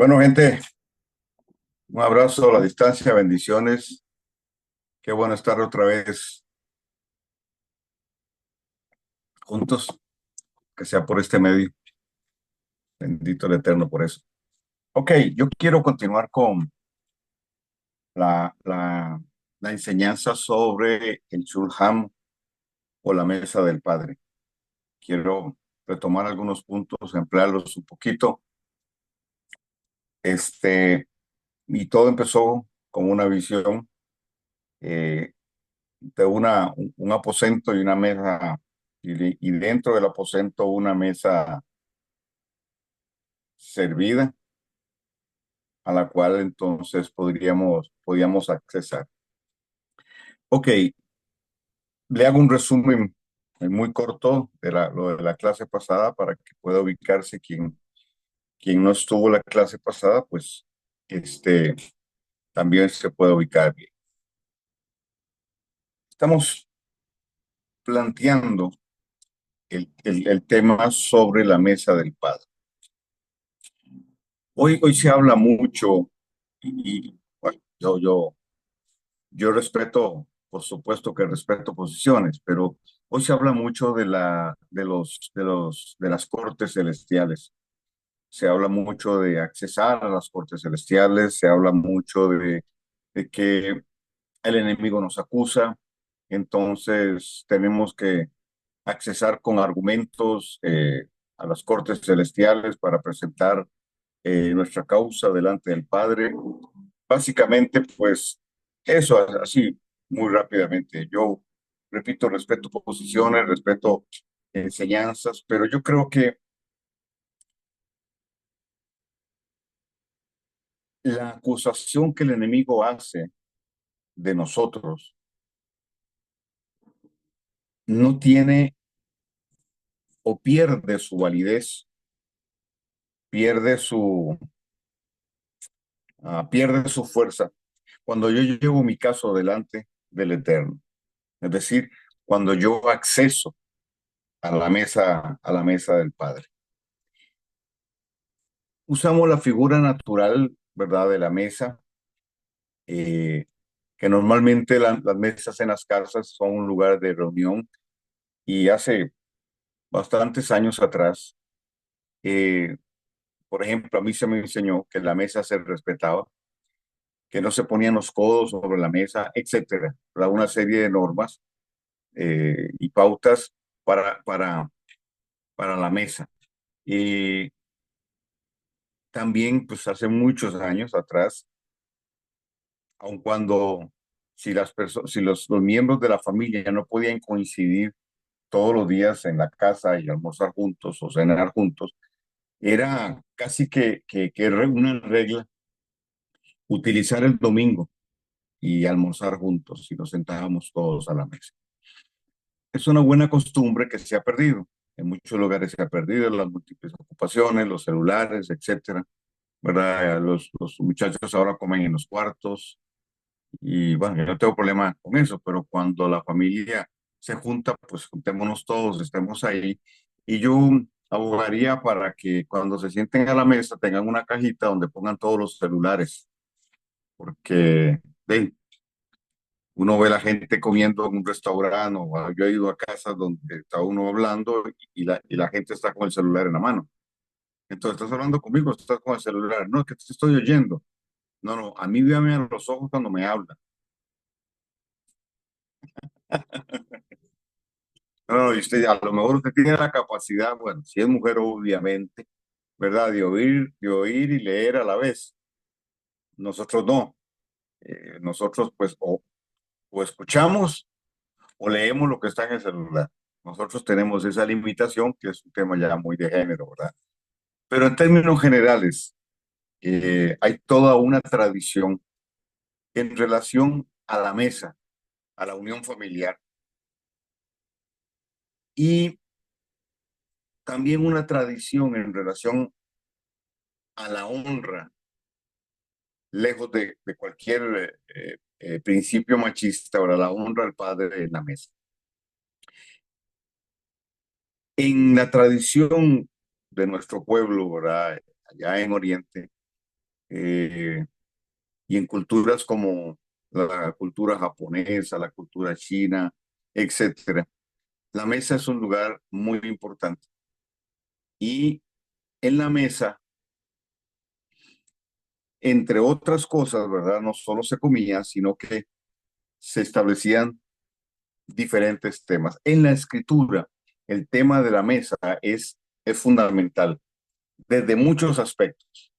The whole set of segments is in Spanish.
Bueno, gente, un abrazo a la distancia, bendiciones. Qué bueno estar otra vez juntos, que sea por este medio. Bendito el Eterno por eso. Ok, yo quiero continuar con la, la, la enseñanza sobre el Shulchan o la mesa del Padre. Quiero retomar algunos puntos, emplearlos un poquito. Este, y todo empezó con una visión eh, de un aposento y una mesa, y dentro del aposento una mesa servida a la cual entonces podíamos accesar. Ok, le hago un resumen muy corto de lo de la clase pasada para que pueda ubicarse quien no estuvo la clase pasada, pues este, también se puede ubicar bien. Estamos planteando el tema sobre la mesa del Padre. Hoy se habla mucho bueno, yo respeto, por supuesto que respeto posiciones, pero hoy se habla mucho de las cortes celestiales. Se habla mucho de accesar a las cortes celestiales, se habla mucho de que el enemigo nos acusa, entonces tenemos que accesar con argumentos a las cortes celestiales para presentar nuestra causa delante del Padre. Básicamente, pues eso, así, muy rápidamente. Yo, repito, respeto posiciones, respeto enseñanzas, pero yo creo que la acusación que el enemigo hace de nosotros no tiene o pierde su validez, pierde pierde su fuerza cuando yo llevo mi caso delante del Eterno. Es decir, cuando yo acceso a la mesa del Padre. Usamos la figura natural, ¿verdad?, de la mesa, eh, que normalmente las mesas en las casas son un lugar de reunión y hace bastantes años atrás, eh, por ejemplo, a mí se me enseñó que la mesa se respetaba, que no se ponían los codos sobre la mesa, etcétera, ¿verdad? Una serie de normas y pautas para, para, para la mesa. Y también, pues hace muchos años atrás, aun cuando si los miembros de la familia ya no podían coincidir todos los días en la casa y almorzar juntos o cenar juntos, era casi que una regla utilizar el domingo y almorzar juntos y nos sentábamos todos a la mesa. Es una buena costumbre que se ha perdido. En muchos lugares se ha perdido las múltiples ocupaciones, los celulares, etcétera, ¿verdad? Los muchachos ahora comen en los cuartos, y bueno, yo no tengo problema con eso, pero cuando la familia se junta, pues juntémonos todos, estemos ahí. Y yo abogaría para que cuando se sienten a la mesa tengan una cajita donde pongan todos los celulares, porque uno ve la gente comiendo en un restaurante o yo he ido a casas donde está uno hablando y la gente está con el celular en la mano. Entonces, ¿estás hablando conmigo? ¿Estás con el celular? No, es que te estoy oyendo. No, no, a mí véame a los ojos cuando me habla. No, no, y usted, a lo mejor usted tiene la capacidad, bueno, si es mujer, obviamente, ¿verdad? De oír y leer a la vez. Nosotros no. Nosotros, pues, o escuchamos o leemos lo que está en el celular. Nosotros tenemos esa limitación, que es un tema ya muy de género, ¿verdad? Pero en términos generales, hay toda una tradición en relación a la mesa, a la unión familiar, y también una tradición en relación a la honra lejos de cualquier principio machista, ahora la honra al padre en la mesa. En la tradición de nuestro pueblo, ¿verdad?, allá en Oriente, eh, y en culturas como la cultura japonesa, la cultura china, etcétera. La mesa es un lugar muy importante. Y en la mesa, entre otras cosas, ¿verdad? No solo se comía, sino que se establecían diferentes temas. En la escritura, el tema de la mesa es fundamental desde muchos aspectos,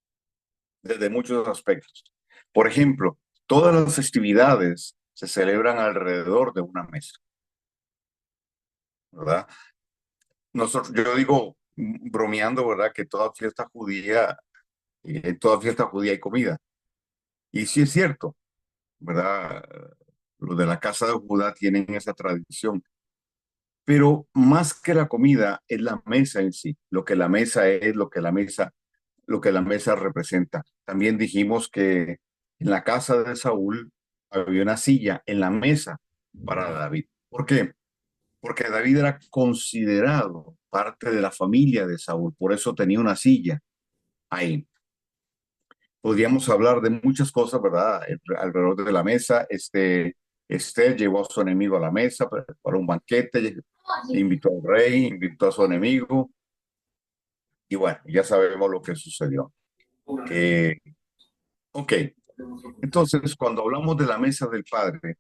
desde muchos aspectos. Por ejemplo, todas las festividades se celebran alrededor de una mesa, ¿verdad? Yo digo, bromeando, ¿verdad? Que toda fiesta judía hay comida. Y sí es cierto, ¿verdad? Los de la casa de Judá tienen esa tradición. Pero más que la comida es la mesa en sí, lo que la mesa es, lo que la mesa representa. También dijimos que en la casa de Saúl había una silla en la mesa para David. ¿Por qué? Porque David era considerado parte de la familia de Saúl, por eso tenía una silla ahí. Podríamos hablar de muchas cosas, ¿verdad? Alrededor de la mesa, Esther llevó a su enemigo a la mesa para un banquete, invitó al rey, invitó a su enemigo, y bueno, ya sabemos lo que sucedió. Eh, ok, entonces cuando hablamos de la mesa del Padre,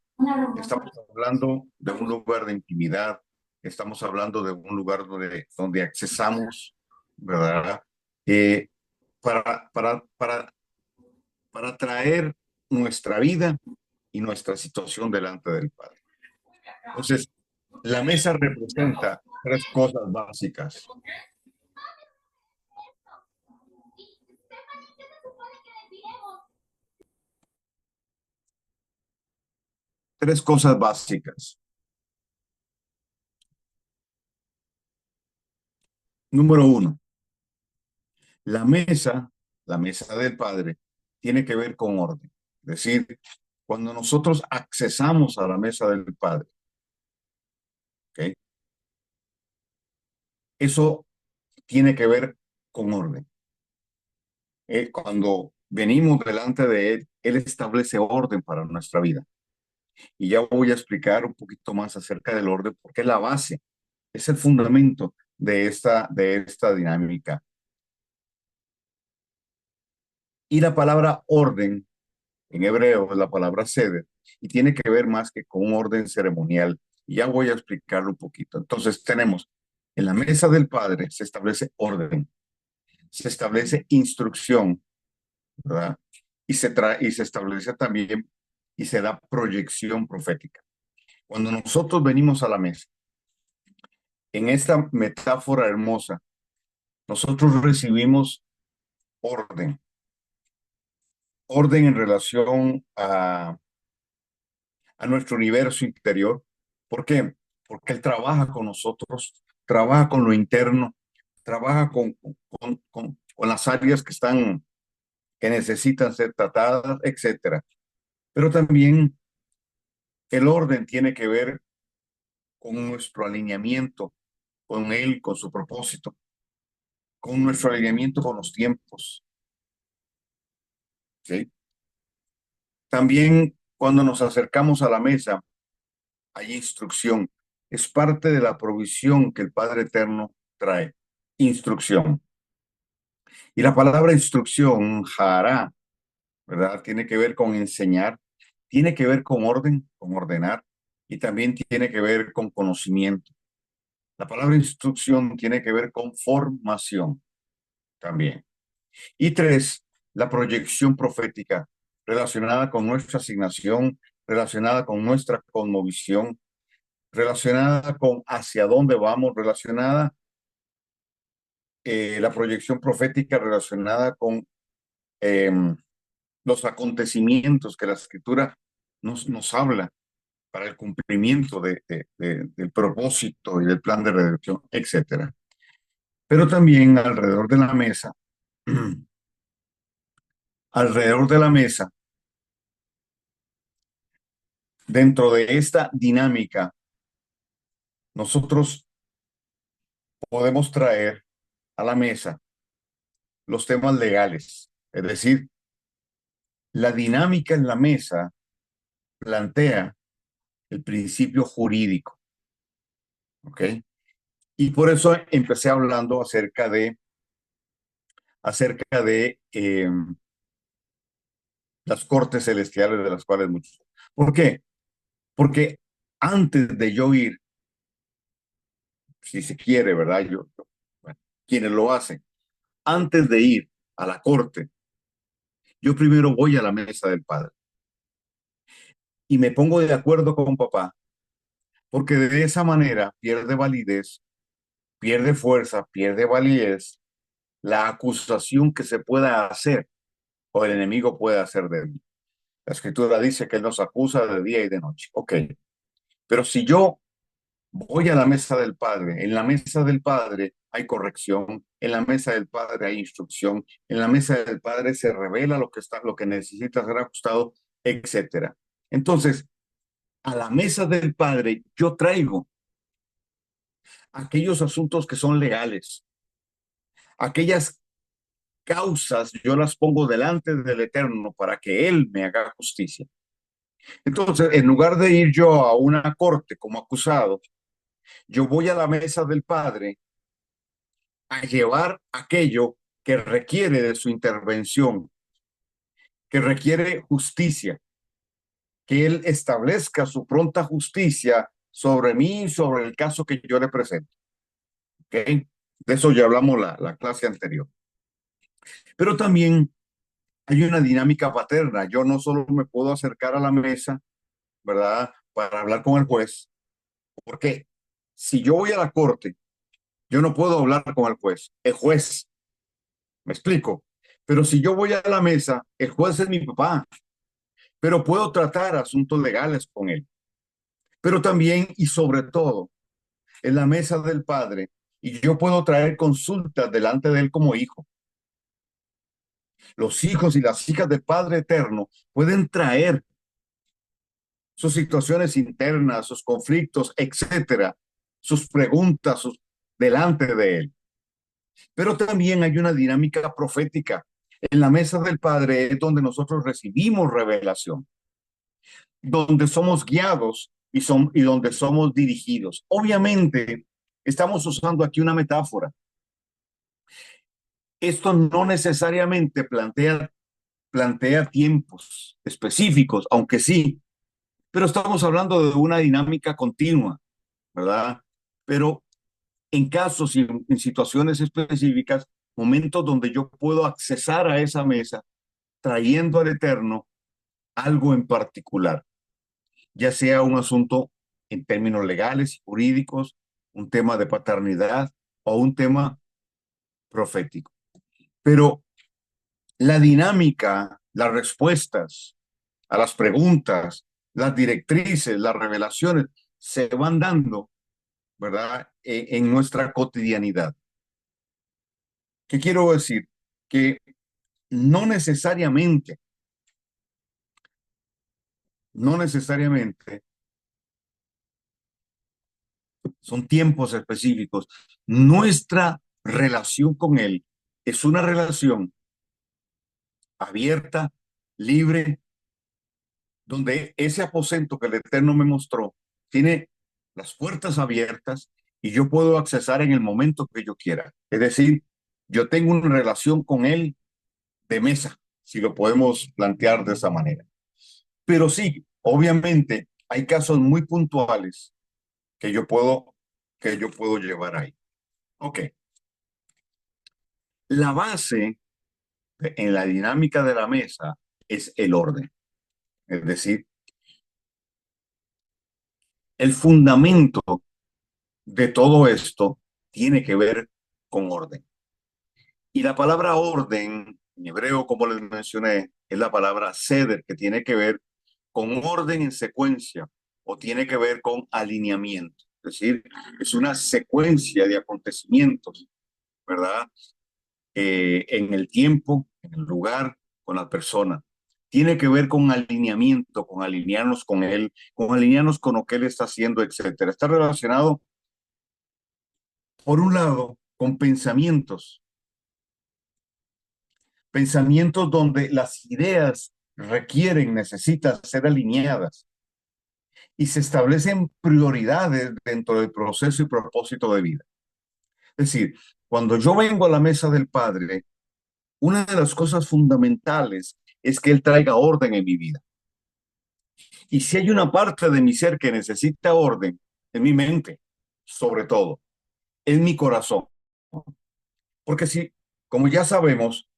estamos hablando de un lugar de intimidad, estamos hablando de un lugar donde accesamos, ¿verdad? Eh, para traer nuestra vida y nuestra situación delante del Padre. Entonces, la mesa representa tres cosas básicas. Tres cosas básicas. Número uno, la mesa, la mesa del Padre, tiene que ver con orden. Es decir, cuando nosotros accesamos a la mesa del Padre, ¿ok? Eso tiene que ver con orden. Cuando venimos delante de Él, Él establece orden para nuestra vida. Y ya voy a explicar un poquito más acerca del orden, porque es la base, es el fundamento de esta dinámica. Y la palabra orden en hebreo es la palabra seder y tiene que ver más que con un orden ceremonial. Y ya voy a explicarlo un poquito. Entonces tenemos, en la mesa del Padre se establece orden, se establece instrucción, ¿verdad? Y se establece también y se da proyección profética. Cuando nosotros venimos a la mesa, en esta metáfora hermosa, nosotros recibimos orden, orden en relación a nuestro universo interior. ¿Por qué? Porque Él trabaja con nosotros, trabaja con lo interno, trabaja con las áreas que necesitan ser tratadas, etcétera. Pero también el orden tiene que ver con nuestro alineamiento con Él, con su propósito, con nuestro alineamiento con los tiempos. ¿Sí? También cuando nos acercamos a la mesa, hay instrucción. Es parte de la provisión que el Padre Eterno trae. Instrucción. Y la palabra instrucción, hará, ¿verdad? Tiene que ver con enseñar, tiene que ver con orden, con ordenar, y también tiene que ver con conocimiento. La palabra instrucción tiene que ver con formación también. Y tres, la proyección profética relacionada con nuestra asignación, relacionada con nuestra cosmovisión, relacionada con hacia dónde vamos, relacionada la proyección profética relacionada con eh, los acontecimientos que la escritura nos habla para el cumplimiento del propósito y del plan de redención, etcétera. Pero también alrededor de la mesa, dentro de esta dinámica, nosotros podemos traer a la mesa los temas legales, es decir, La dinámica en la mesa plantea el principio jurídico, ¿ok? Y por eso empecé hablando acerca de las cortes celestiales de las cuales muchos. ¿Por qué? Porque antes de yo ir, si se quiere, ¿verdad? Bueno, quienes lo hacen, antes de ir a la corte, yo primero voy a la mesa del Padre y me pongo de acuerdo con papá, porque de esa manera pierde validez, pierde fuerza, pierde validez la acusación que se pueda hacer o el enemigo puede hacer de mí. La escritura dice que él nos acusa de día y de noche. Ok, pero si yo voy a la mesa del Padre, en la mesa del Padre hay corrección, en la mesa del Padre hay instrucción, en la mesa del Padre se revela lo que necesita ser ajustado, etcétera. Entonces, a la mesa del Padre yo traigo aquellos asuntos que son legales, aquellas causas, yo las pongo delante del Eterno para que Él me haga justicia. Entonces, en lugar de ir yo a una corte como acusado, yo voy a la mesa del Padre a llevar aquello que requiere de su intervención, que requiere justicia, que Él establezca su pronta justicia sobre mí y sobre el caso que yo le presento. ¿Okay? De eso ya hablamos la clase anterior. Pero también hay una dinámica paterna. Yo no solo me puedo acercar a la mesa, ¿verdad? Para hablar con el juez, porque si yo voy a la corte, yo no puedo hablar con el juez. El juez, me explico. Pero si yo voy a la mesa, el juez es mi papá, pero puedo tratar asuntos legales con él. Pero también y sobre todo, en la mesa del padre, y yo puedo traer consultas delante de él como hijo. Los hijos y las hijas del Padre Eterno pueden traer sus situaciones internas, sus conflictos, etcétera, sus preguntas delante de él. Pero también hay una dinámica profética. En la mesa del Padre es donde nosotros recibimos revelación, donde somos guiados y donde somos dirigidos. Obviamente, estamos usando aquí una metáfora. Esto no necesariamente plantea tiempos específicos, aunque sí, pero estamos hablando de una dinámica continua, ¿verdad? Pero en casos y en situaciones específicas, momentos donde yo puedo accesar a esa mesa trayendo al Eterno algo en particular, ya sea un asunto en términos legales y jurídicos, un tema de paternidad o un tema profético. Pero la dinámica, las respuestas a las preguntas, las directrices, las revelaciones se van dando, ¿verdad? En nuestra cotidianidad. ¿Qué quiero decir? Que no necesariamente, no necesariamente son tiempos específicos. Nuestra relación con Él es una relación abierta, libre, donde ese aposento que el Eterno me mostró tiene las puertas abiertas y yo puedo accesar en el momento que yo quiera. Es decir, yo tengo una relación con Él de mesa, si lo podemos plantear de esa manera. Pero sí, obviamente hay casos muy puntuales que yo puedo llevar ahí. Ok, la base en la dinámica de la mesa es el orden. Es decir, el fundamento de todo esto tiene que ver con orden. Y la palabra orden, en hebreo, como les mencioné, es la palabra seder, que tiene que ver con orden en secuencia o tiene que ver con alineamiento. Es decir, es una secuencia de acontecimientos, ¿verdad? En el tiempo, en el lugar, con la persona. Tiene que ver con alineamiento, con alinearnos con él, con alinearnos con lo que él está haciendo, etcétera. Está relacionado, por un lado, con pensamientos donde las ideas requieren, necesitan ser alineadas y se establecen prioridades dentro del proceso y propósito de vida. Es decir, cuando yo vengo a la mesa del Padre, una de las cosas fundamentales es que Él traiga orden en mi vida. Y si hay una parte de mi ser que necesita orden, en mi mente, sobre todo, es mi corazón. Porque si, como ya sabemos,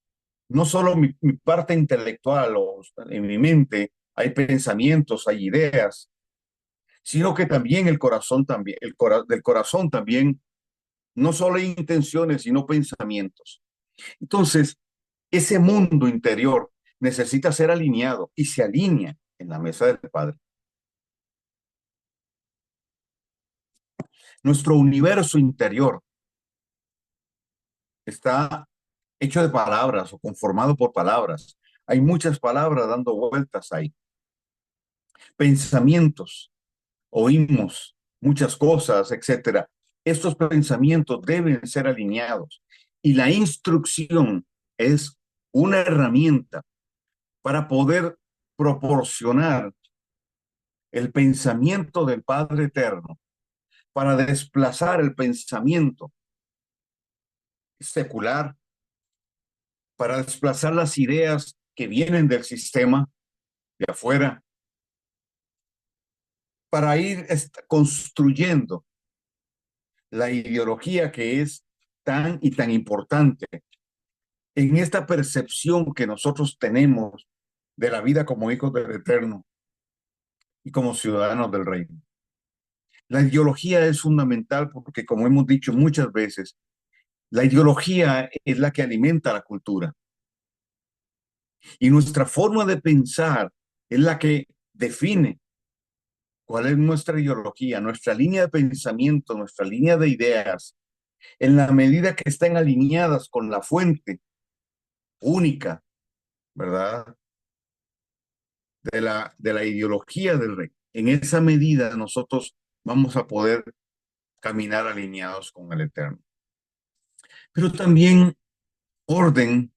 no solo mi parte intelectual o en mi mente hay pensamientos, hay ideas, sino que también el corazón también, del corazón también, no solo hay intenciones, sino pensamientos. Entonces, ese mundo interior necesita ser alineado y se alinea en la mesa del Padre. Nuestro universo interior está hecho de palabras o conformado por palabras. Hay muchas palabras dando vueltas ahí. Pensamientos, oímos muchas cosas, etcétera. Estos pensamientos deben ser alineados y la instrucción es una herramienta para poder proporcionar el pensamiento del Padre Eterno, para desplazar el pensamiento secular, para desplazar las ideas que vienen del sistema de afuera, para ir construyendo la ideología que es tan y tan importante en esta percepción que nosotros tenemos de la vida como hijos del Eterno y como ciudadanos del reino. La ideología es fundamental porque, como hemos dicho muchas veces, la ideología es la que alimenta la cultura y nuestra forma de pensar es la que define cuál es nuestra ideología, nuestra línea de pensamiento, nuestra línea de ideas, en la medida que estén alineadas con la fuente única, ¿verdad? De la ideología del rey. En esa medida nosotros vamos a poder caminar alineados con el Eterno. Pero también orden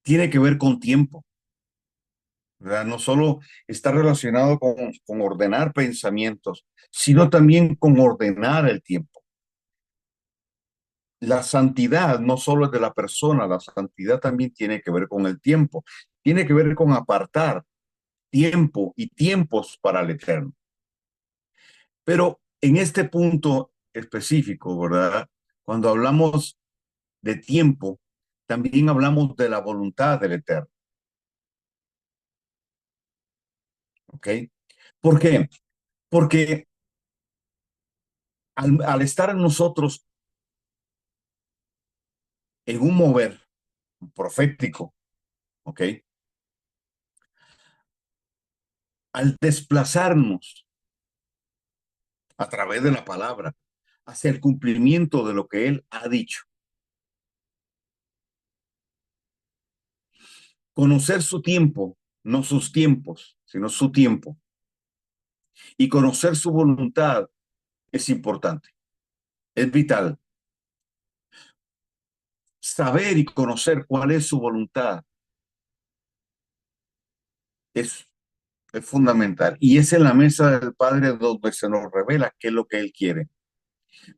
tiene que ver con tiempo, ¿verdad? No solo está relacionado con ordenar pensamientos, sino también con ordenar el tiempo. La santidad no solo es de la persona, la santidad también tiene que ver con el tiempo, tiene que ver con apartar tiempo y tiempos para el Eterno. Pero en este punto específico, ¿verdad? Cuando hablamos de tiempo, también hablamos de la voluntad del Eterno, ¿ok? ¿Por qué? Porque al estar en nosotros en un mover profético, ¿ok? Al desplazarnos a través de la palabra hacia el cumplimiento de lo que Él ha dicho, conocer su tiempo, no sus tiempos, sino su tiempo, y conocer su voluntad es importante, es vital. Saber y conocer cuál es su voluntad es, es fundamental. Y es en la mesa del Padre donde se nos revela qué es lo que Él quiere.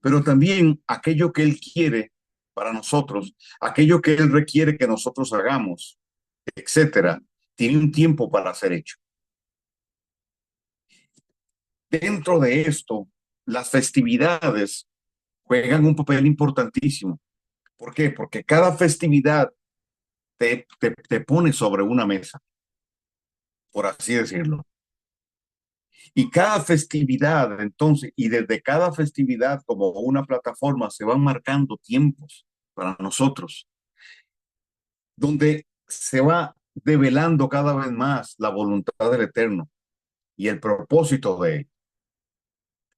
Pero también aquello que Él quiere para nosotros, aquello que Él requiere que nosotros hagamos, etcétera, tiene un tiempo para ser hecho. Dentro de esto, las festividades juegan un papel importantísimo. ¿Por qué? Porque cada festividad te pone sobre una mesa, por así decirlo. Y cada festividad, entonces, y desde cada festividad como una plataforma se van marcando tiempos para nosotros, donde se va develando cada vez más la voluntad del Eterno y el propósito de Él.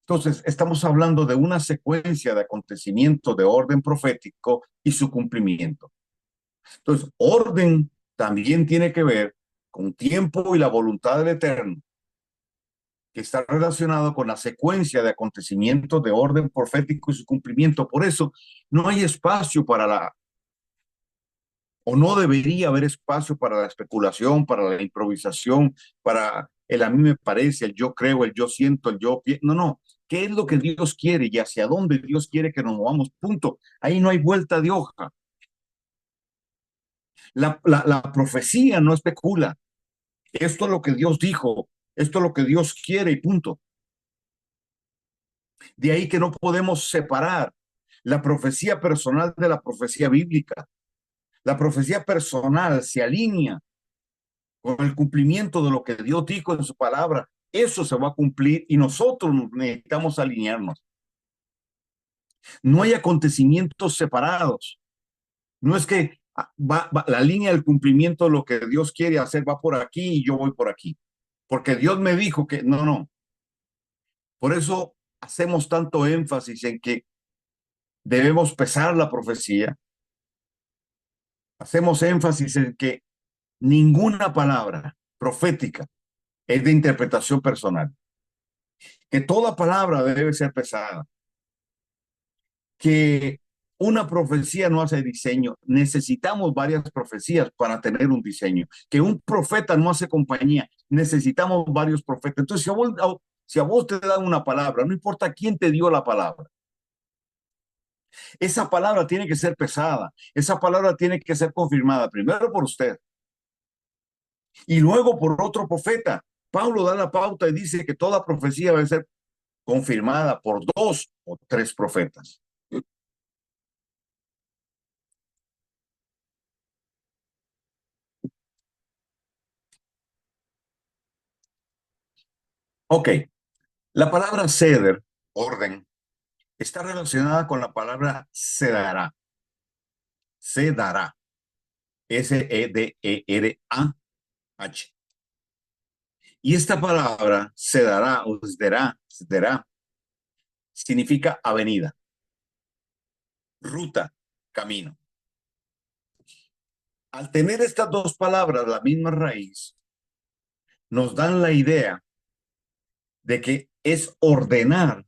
Entonces, estamos hablando de una secuencia de acontecimientos de orden profético y su cumplimiento. Entonces, orden también tiene que ver con tiempo y la voluntad del Eterno, que está relacionado con la secuencia de acontecimientos de orden profético y su cumplimiento. Por eso, no hay espacio para o no debería haber espacio para la especulación, para la improvisación, para el a mí me parece, el yo creo, el yo siento, el yo pienso. No, no. ¿Qué es lo que Dios quiere y hacia dónde Dios quiere que nos movamos? Punto. Ahí no hay vuelta de hoja. La profecía no especula. Esto es lo que Dios dijo. Esto es lo que Dios quiere y punto. De ahí que no podemos separar la profecía personal de la profecía bíblica. La profecía personal se alinea con el cumplimiento de lo que Dios dijo en su palabra. Eso se va a cumplir y nosotros necesitamos alinearnos. No hay acontecimientos separados. No es que la línea del cumplimiento de lo que Dios quiere hacer va por aquí y yo voy por aquí. Porque Dios me dijo que no, no. Por eso hacemos tanto énfasis en que debemos pesar la profecía. Hacemos énfasis en que ninguna palabra profética es de interpretación personal. Que toda palabra debe ser pesada. Que una profecía no hace diseño. Necesitamos varias profecías para tener un diseño. Que un profeta no hace compañía. Necesitamos varios profetas. Entonces, si a vos te dan una palabra, no importa quién te dio la palabra, esa palabra tiene que ser pesada. Esa palabra tiene que ser confirmada primero por usted y luego por otro profeta. Pablo da la pauta y dice que toda profecía debe ser confirmada por dos o tres profetas. Ok, la palabra ceder, orden, está relacionada con la palabra se dará, se dará, Sederah. Y esta palabra se dará o se dará, significa avenida, ruta, camino. Al tener estas dos palabras la misma raíz, nos dan la idea de que es ordenar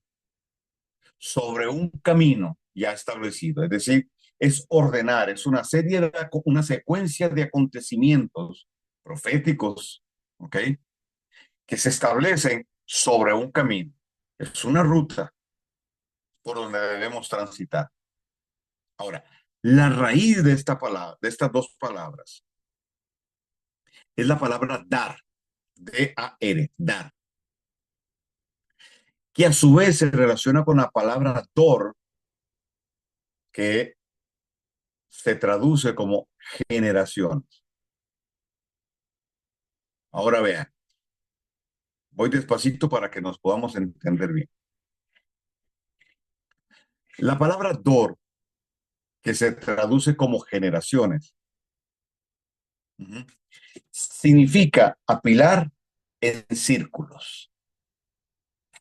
sobre un camino ya establecido, es decir, es ordenar, es una secuencia de acontecimientos proféticos, ¿ok? Que se establecen sobre un camino. Es una ruta por donde debemos transitar. Ahora, la raíz de esta palabra, de estas dos palabras, es la palabra dar, D-A-R, dar, que a su vez se relaciona con la palabra dor, que se traduce como generación. Ahora vean, voy despacito para que nos podamos entender bien. La palabra dor, que se traduce como generaciones, uh-huh, significa apilar en círculos.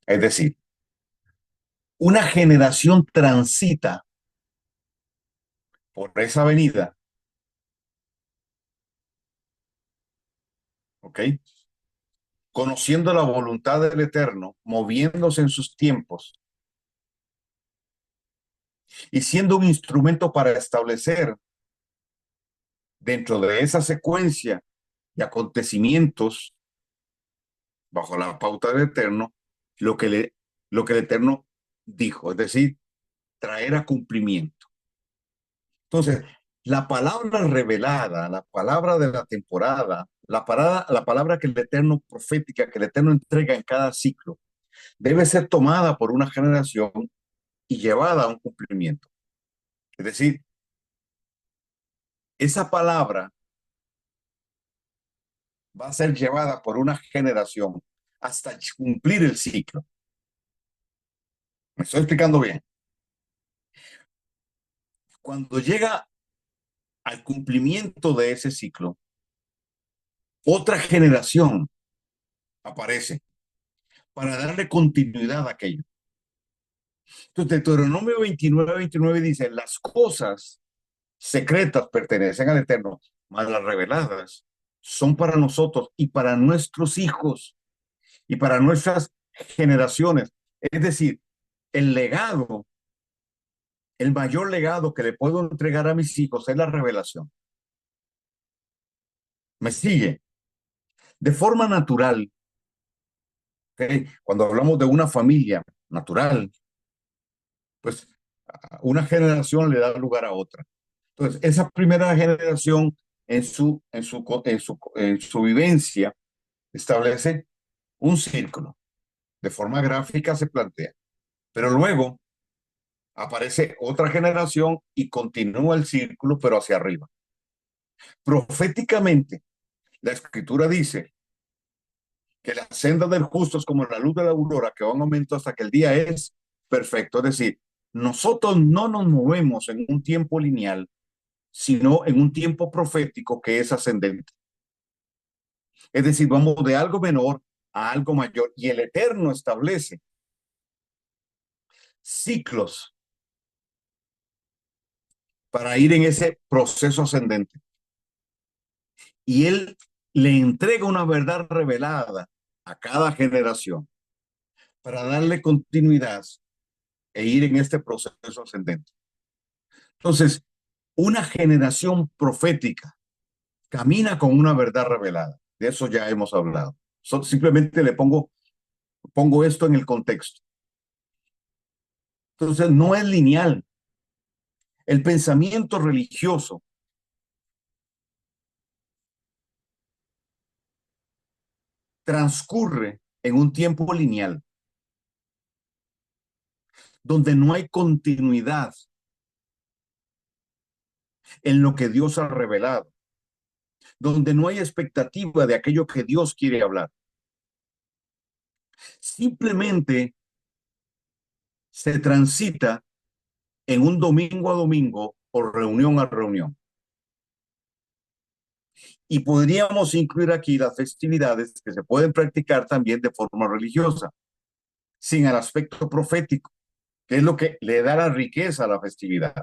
Es decir, una generación transita por esa avenida, ¿ok? Conociendo la voluntad del Eterno, moviéndose en sus tiempos y siendo un instrumento para establecer dentro de esa secuencia de acontecimientos bajo la pauta del Eterno lo que, lo que el Eterno dijo, es decir, traer a cumplimiento. Entonces, la palabra revelada, la palabra de la temporada, la palabra que el Eterno profética, que el Eterno entrega en cada ciclo, debe ser tomada por una generación y llevada a un cumplimiento. Es decir, esa palabra va a ser llevada por una generación hasta cumplir el ciclo. ¿Me estoy explicando bien? Cuando llega al cumplimiento de ese ciclo, otra generación aparece para darle continuidad a aquello. Entonces, Deuteronomio 29 dice, las cosas secretas pertenecen al Eterno, mas las reveladas son para nosotros y para nuestros hijos y para nuestras generaciones. Es decir, el legado, el mayor legado que le puedo entregar a mis hijos es la revelación. ¿Me sigue? De forma natural, ¿ok? Cuando hablamos de una familia natural, pues una generación le da lugar a otra. Entonces, esa primera generación en su vivencia establece un círculo. De forma gráfica se plantea. Pero luego aparece otra generación y continúa el círculo, pero hacia arriba. Proféticamente, la escritura dice que la senda del justo es como la luz de la aurora que va en aumento hasta que el día es perfecto. Es decir, nosotros no nos movemos en un tiempo lineal, sino en un tiempo profético que es ascendente. Es decir, vamos de algo menor a algo mayor y el Eterno establece ciclos para ir en ese proceso ascendente. Y Él le entrega una verdad revelada a cada generación para darle continuidad e ir en este proceso ascendente. Entonces, una generación profética camina con una verdad revelada. De eso ya hemos hablado. Simplemente pongo esto en el contexto. Entonces, no es lineal. El pensamiento religioso transcurre en un tiempo lineal, donde no hay continuidad en lo que Dios ha revelado, donde no hay expectativa de aquello que Dios quiere hablar. Simplemente se transita en un domingo a domingo o reunión a reunión. Y podríamos incluir aquí las festividades que se pueden practicar también de forma religiosa, sin el aspecto profético, que es lo que le da la riqueza a la festividad.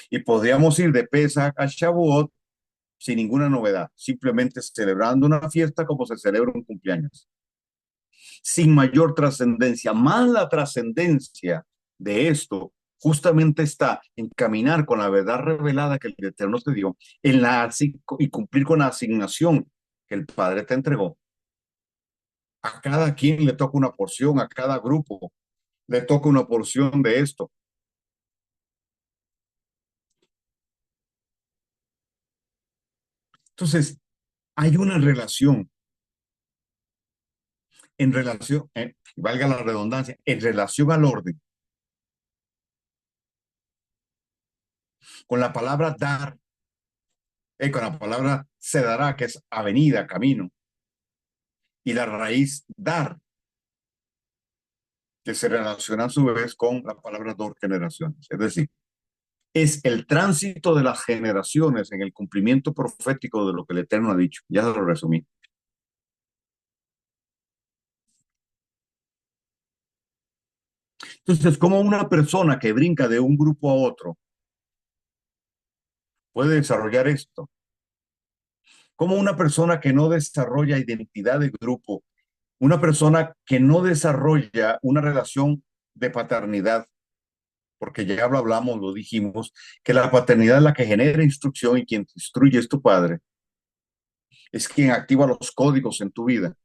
Y podríamos ir de Pesach a Shavuot sin ninguna novedad, simplemente celebrando una fiesta como se celebra un cumpleaños, sin mayor trascendencia. Más la trascendencia de esto justamente está en caminar con la verdad revelada que el Eterno te dio en y cumplir con la asignación que el Padre te entregó. A cada quien le toca una porción, a cada grupo le toca una porción de esto. Entonces, hay una relación, valga la redundancia, en relación al orden, con la palabra dar, con la palabra se dará, que es avenida, camino, y la raíz dar, que se relaciona a su vez con la palabra dos generaciones. Es decir, es el tránsito de las generaciones en el cumplimiento profético de lo que el Eterno ha dicho. Ya se lo resumí. Entonces, ¿cómo una persona que brinca de un grupo a otro puede desarrollar esto? ¿Cómo una persona que no desarrolla identidad de grupo, una persona que no desarrolla una relación de paternidad, porque ya lo hablamos, lo dijimos, que la paternidad es la que genera instrucción y quien te instruye es tu padre, es quien activa los códigos en tu vida.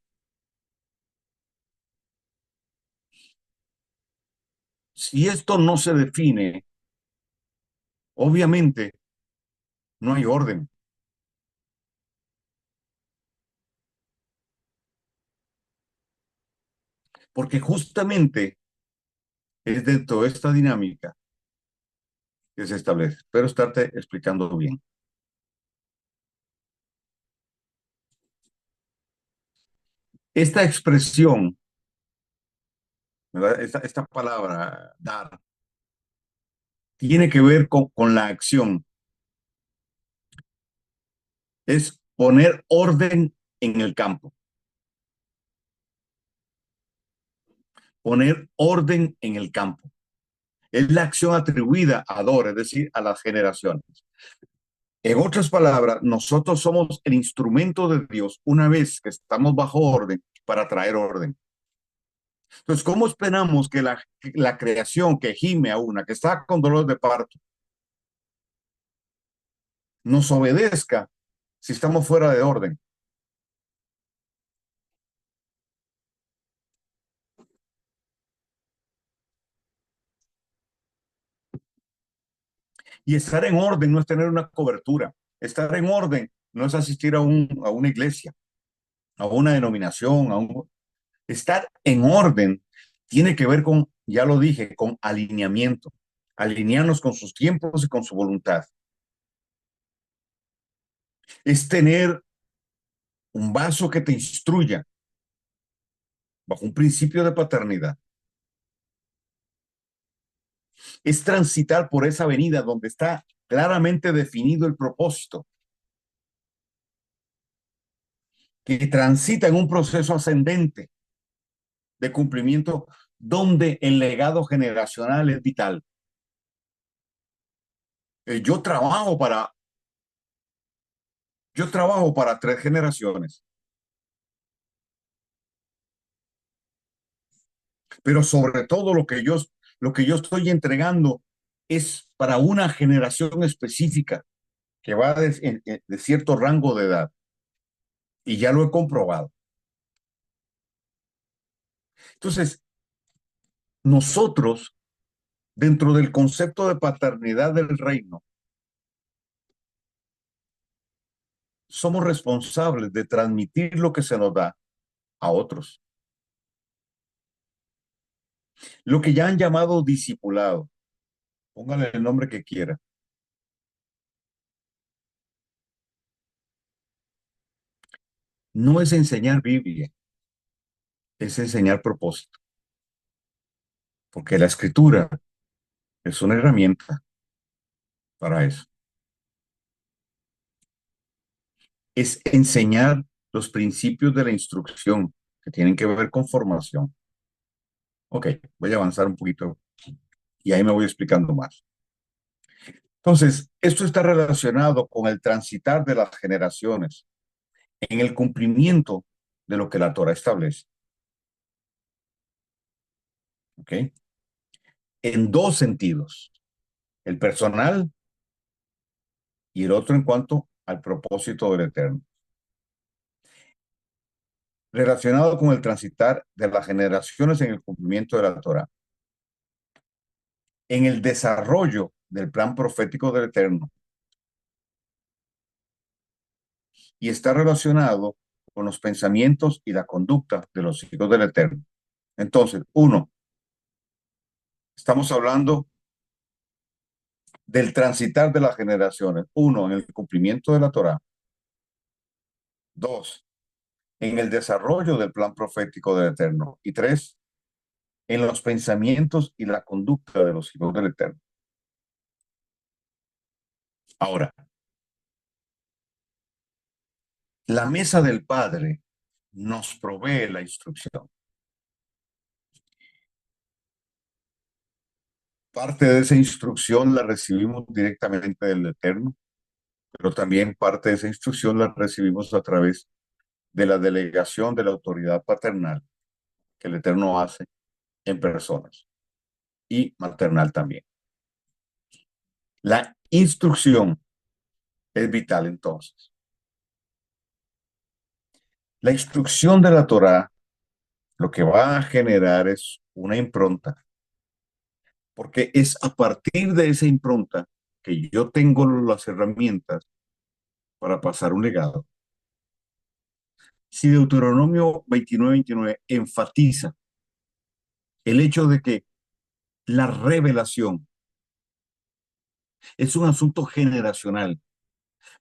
Si esto no se define, obviamente no hay orden, porque justamente es dentro de esta dinámica que se establece. Espero estarte explicando bien. Esta expresión, ¿verdad? Esta palabra, dar, tiene que ver con la acción, es poner orden en el campo, poner orden en el campo. Es la acción atribuida a Dor, es decir, a las generaciones. En otras palabras, nosotros somos el instrumento de Dios una vez que estamos bajo orden para traer orden. Entonces, ¿cómo esperamos que la creación que gime a una, que está con dolor de parto, nos obedezca si estamos fuera de orden? Y estar en orden no es tener una cobertura. Estar en orden no es asistir a una iglesia, a una denominación, estar en orden tiene que ver con, ya lo dije, con alineamiento, alinearnos con sus tiempos y con su voluntad. Es tener un vaso que te instruya bajo un principio de paternidad. Es transitar por esa avenida donde está claramente definido el propósito, que transita en un proceso ascendente de cumplimiento donde el legado generacional es vital. Yo trabajo para, yo trabajo para 3 generaciones, pero sobre todo lo que yo estoy entregando es para una generación específica que va de cierto rango de edad y ya lo he comprobado. Entonces, nosotros, dentro del concepto de paternidad del reino, somos responsables de transmitir lo que se nos da a otros. Lo que ya han llamado discipulado, póngale el nombre que quiera, no es enseñar Biblia, es enseñar propósito, porque la escritura es una herramienta para eso. Es enseñar los principios de la instrucción que tienen que ver con formación. Ok, voy a avanzar un poquito y ahí me voy explicando más. Entonces, esto está relacionado con el transitar de las generaciones en el cumplimiento de lo que la Torah establece. ¿Ok? En dos sentidos, el personal y el otro en cuanto al propósito del Eterno. Relacionado con el transitar de las generaciones en el cumplimiento de la Torah, en el desarrollo del plan profético del Eterno, y está relacionado con los pensamientos y la conducta de los hijos del Eterno. Entonces, uno, estamos hablando del transitar de las generaciones. Uno, en el cumplimiento de la Torah. Dos, en el desarrollo del plan profético del Eterno. Y tres, en los pensamientos y la conducta de los hijos del Eterno. Ahora, la mesa del Padre nos provee la instrucción. Parte de esa instrucción la recibimos directamente del Eterno, pero también parte de esa instrucción la recibimos a través de la delegación de la autoridad paternal que el Eterno hace en personas y maternal también. La instrucción es vital entonces. La instrucción de la Torá lo que va a generar es una impronta, porque es a partir de esa impronta que yo tengo las herramientas para pasar un legado. Si Deuteronomio 29:29 enfatiza el hecho de que la revelación es un asunto generacional,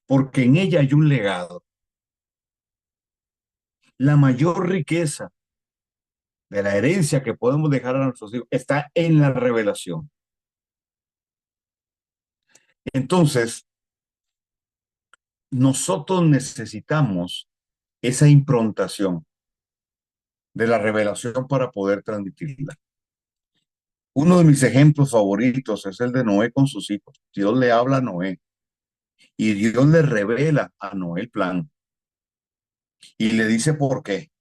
porque en ella hay un legado. La mayor riqueza de la herencia que podemos dejar a nuestros hijos está en la revelación. Entonces, nosotros necesitamos esa improntación de la revelación para poder transmitirla. Uno de mis ejemplos favoritos es el de Noé con sus hijos. Dios le habla a Noé y Dios le revela a Noé el plan y le dice por qué,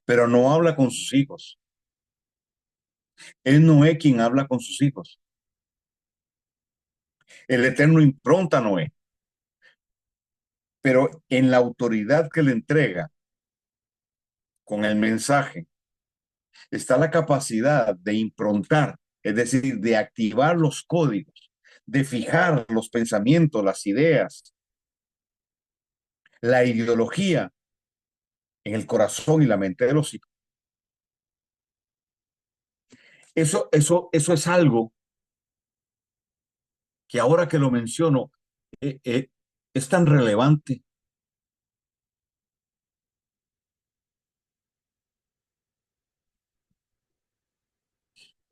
pero no habla con sus hijos. Es Noé quien habla con sus hijos. El Eterno impronta a Noé, pero en la autoridad que le entrega con el mensaje está la capacidad de improntar, es decir, de activar los códigos, de fijar los pensamientos, las ideas, la ideología en el corazón y la mente de los hijos. Eso es algo que ahora que lo menciono, eh, eh, es tan relevante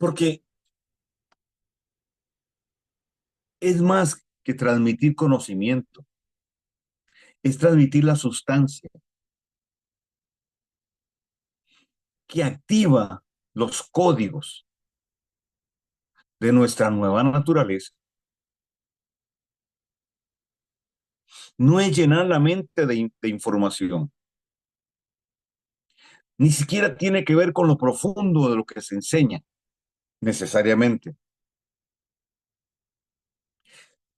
porque es más que transmitir conocimiento, es transmitir la sustancia que activa los códigos de nuestra nueva naturaleza. No es llenar la mente de información, ni siquiera tiene que ver con lo profundo de lo que se enseña necesariamente,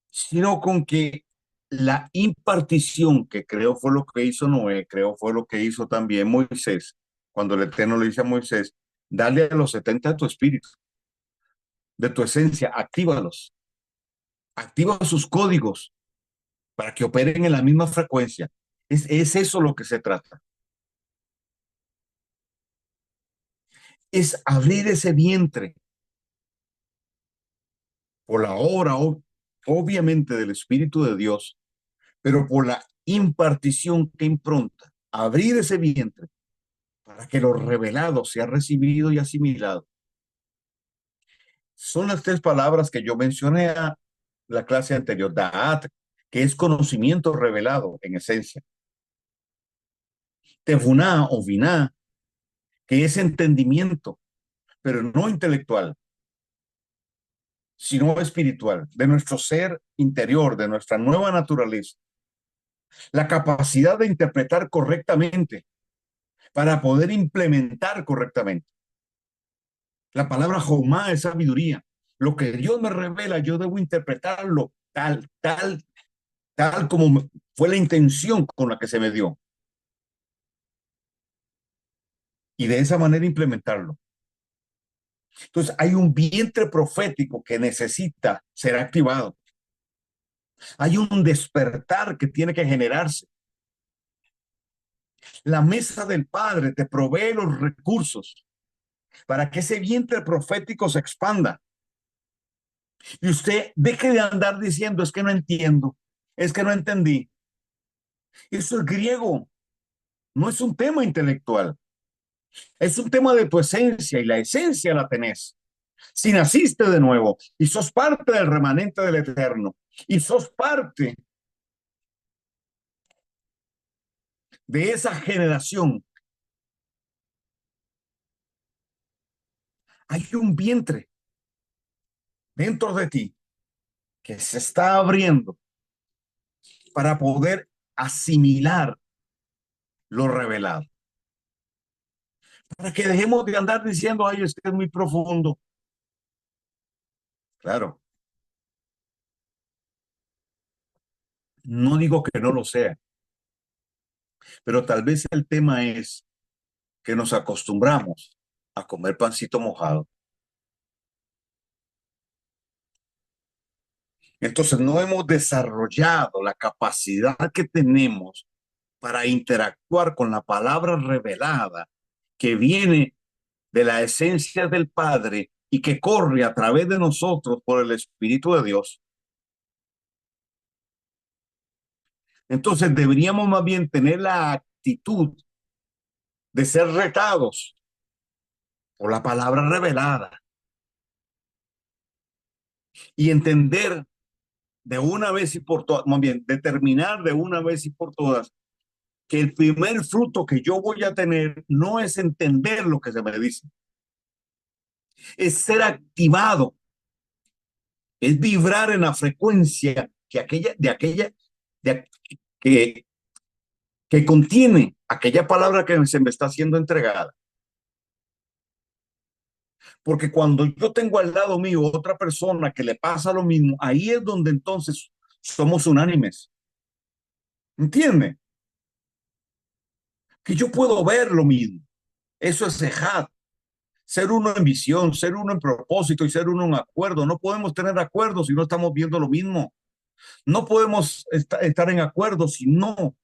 sino con que la impartición que creo fue lo que hizo Noé, creo fue lo que hizo también Moisés, cuando el Eterno le dice a Moisés, dale a los 70 de tu espíritu, de tu esencia, actívalos, activa sus códigos para que operen en la misma frecuencia. Es eso lo que se trata. Es abrir ese vientre por la obra, obviamente, del Espíritu de Dios, pero por la impartición que impronta. Abrir ese vientre para que lo revelado sea recibido y asimilado. Son las tres palabras que yo mencioné a la clase anterior, Da'at, que es conocimiento revelado en esencia. Tevuná o Biná, que es entendimiento, pero no intelectual, sino espiritual, de nuestro ser interior, de nuestra nueva naturaleza. La capacidad de interpretar correctamente para poder implementar correctamente. La palabra Jomá es sabiduría. Lo que Dios me revela, yo debo interpretarlo tal como fue la intención con la que se me dio. Y de esa manera implementarlo. Entonces hay un vientre profético que necesita ser activado. Hay un despertar que tiene que generarse. La mesa del Padre te provee los recursos para que ese vientre profético se expanda. Y usted deje de andar diciendo, es que no entiendo, es que no entendí. Eso es griego, no es un tema intelectual, es un tema de tu esencia y la esencia la tenés. Si naciste de nuevo y sos parte del remanente del Eterno y sos parte de esa generación, hay un vientre dentro de ti que se está abriendo para poder asimilar lo revelado. Para que dejemos de andar diciendo, ay, es que es muy profundo. Claro, no digo que no lo sea, pero tal vez el tema es que nos acostumbramos a comer pancito mojado. Entonces no hemos desarrollado la capacidad que tenemos para interactuar con la palabra revelada que viene de la esencia del Padre y que corre a través de nosotros por el Espíritu de Dios. Entonces deberíamos más bien tener la actitud de ser retados por la palabra revelada y entender de una vez y por todas, más bien, determinar de una vez y por todas que el primer fruto que yo voy a tener no es entender lo que se me dice, es ser activado, es vibrar en la frecuencia de que, que contiene aquella palabra que se me está siendo entregada. Porque cuando yo tengo al lado mío otra persona que le pasa lo mismo, ahí es donde entonces somos unánimes. ¿Entiende? Que yo puedo ver lo mismo. Eso es Ejad. Ser uno en visión, ser uno en propósito y ser uno en acuerdo. No podemos tener acuerdos si no estamos viendo lo mismo. No podemos estar en acuerdo si no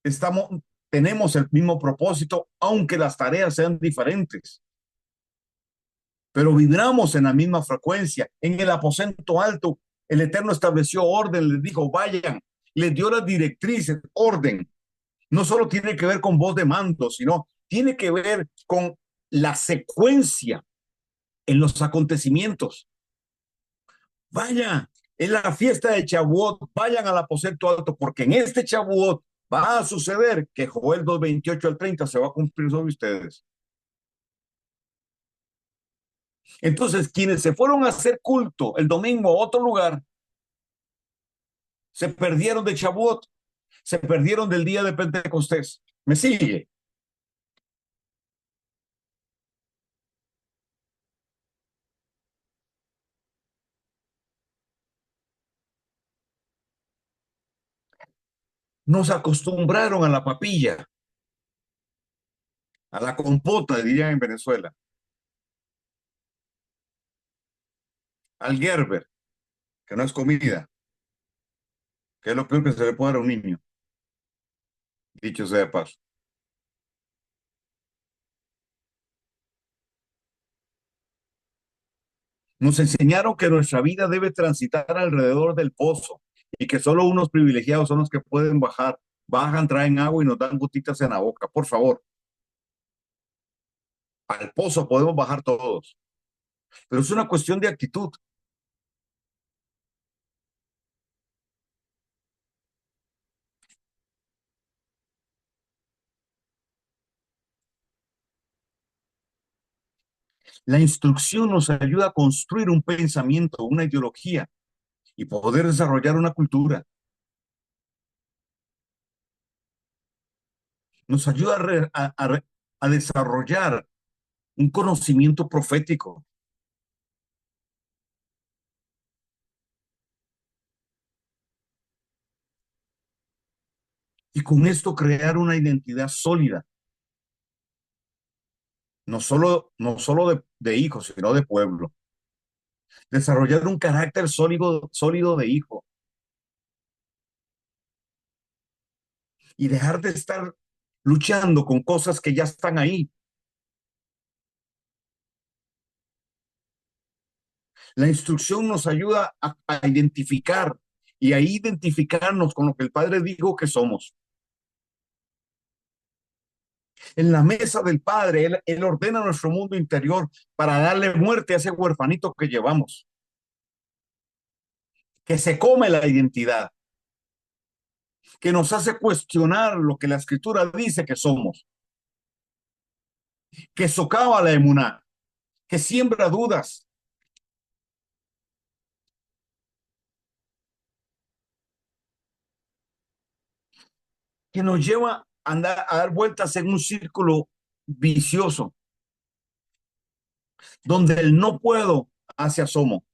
estamos, tenemos el mismo propósito, aunque las tareas sean diferentes. Pero vibramos en la misma frecuencia. En el aposento alto, el Eterno estableció orden, les dijo, vayan, les dio las directrices, orden. No solo tiene que ver con voz de mando, sino tiene que ver con la secuencia en los acontecimientos. Vaya, en la fiesta de Chabuot, vayan al aposento alto, porque en este Chabuot va a suceder que Joel 2:28 al 30 se va a cumplir sobre ustedes. Entonces, quienes se fueron a hacer culto el domingo a otro lugar, se perdieron de Chabuot, se perdieron del día de Pentecostés. ¿Me sigue? Nos acostumbraron a la papilla, a la compota, dirían en Venezuela, al Gerber, que no es comida, que es lo peor que se le puede dar a un niño, dicho sea de paso. Nos enseñaron que nuestra vida debe transitar alrededor del pozo y que solo unos privilegiados son los que pueden bajar. Bajan, traen agua y nos dan gotitas en la boca. Por favor, al pozo podemos bajar todos, pero es una cuestión de actitud. La instrucción nos ayuda a construir un pensamiento, una ideología y poder desarrollar una cultura. Nos ayuda a desarrollar un conocimiento profético y con esto crear una identidad sólida, no solo de hijos, sino de pueblo. Desarrollar un carácter sólido de hijo y dejar de estar luchando con cosas que ya están ahí. La instrucción nos ayuda a identificar y a identificarnos con lo que el Padre dijo que somos. En la mesa del Padre, Él ordena nuestro mundo interior para darle muerte a ese huerfanito que llevamos, que se come la identidad, que nos hace cuestionar lo que la Escritura dice que somos, que socava la emuná, que siembra dudas, que nos lleva a dar vueltas en un círculo vicioso, donde el no puedo hacia asomo.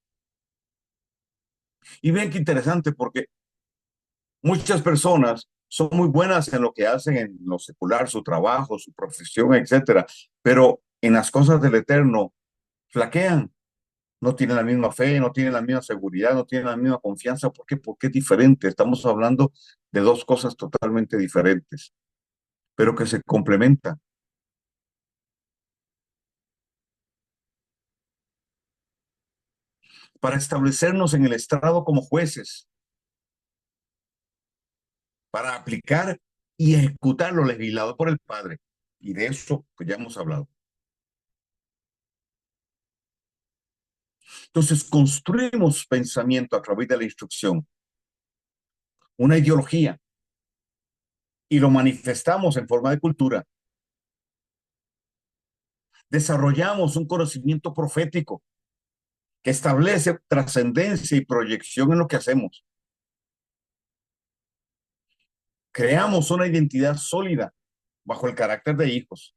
Y ven qué interesante, porque muchas personas son muy buenas en lo que hacen en lo secular, su trabajo, su profesión, etcétera, pero en las cosas del eterno flaquean, no tienen la misma fe, no tienen la misma seguridad, no tienen la misma confianza. ¿Por qué? Porque es diferente. Estamos hablando de dos cosas totalmente diferentes, pero que se complementan para establecernos en el estrado como jueces, para aplicar y ejecutar lo legislado por el Padre. Y de eso pues, ya hemos hablado. Entonces, construimos pensamiento a través de la instrucción, una ideología, y lo manifestamos en forma de cultura. Desarrollamos un conocimiento profético que establece trascendencia y proyección en lo que hacemos. Creamos una identidad sólida bajo el carácter de hijos.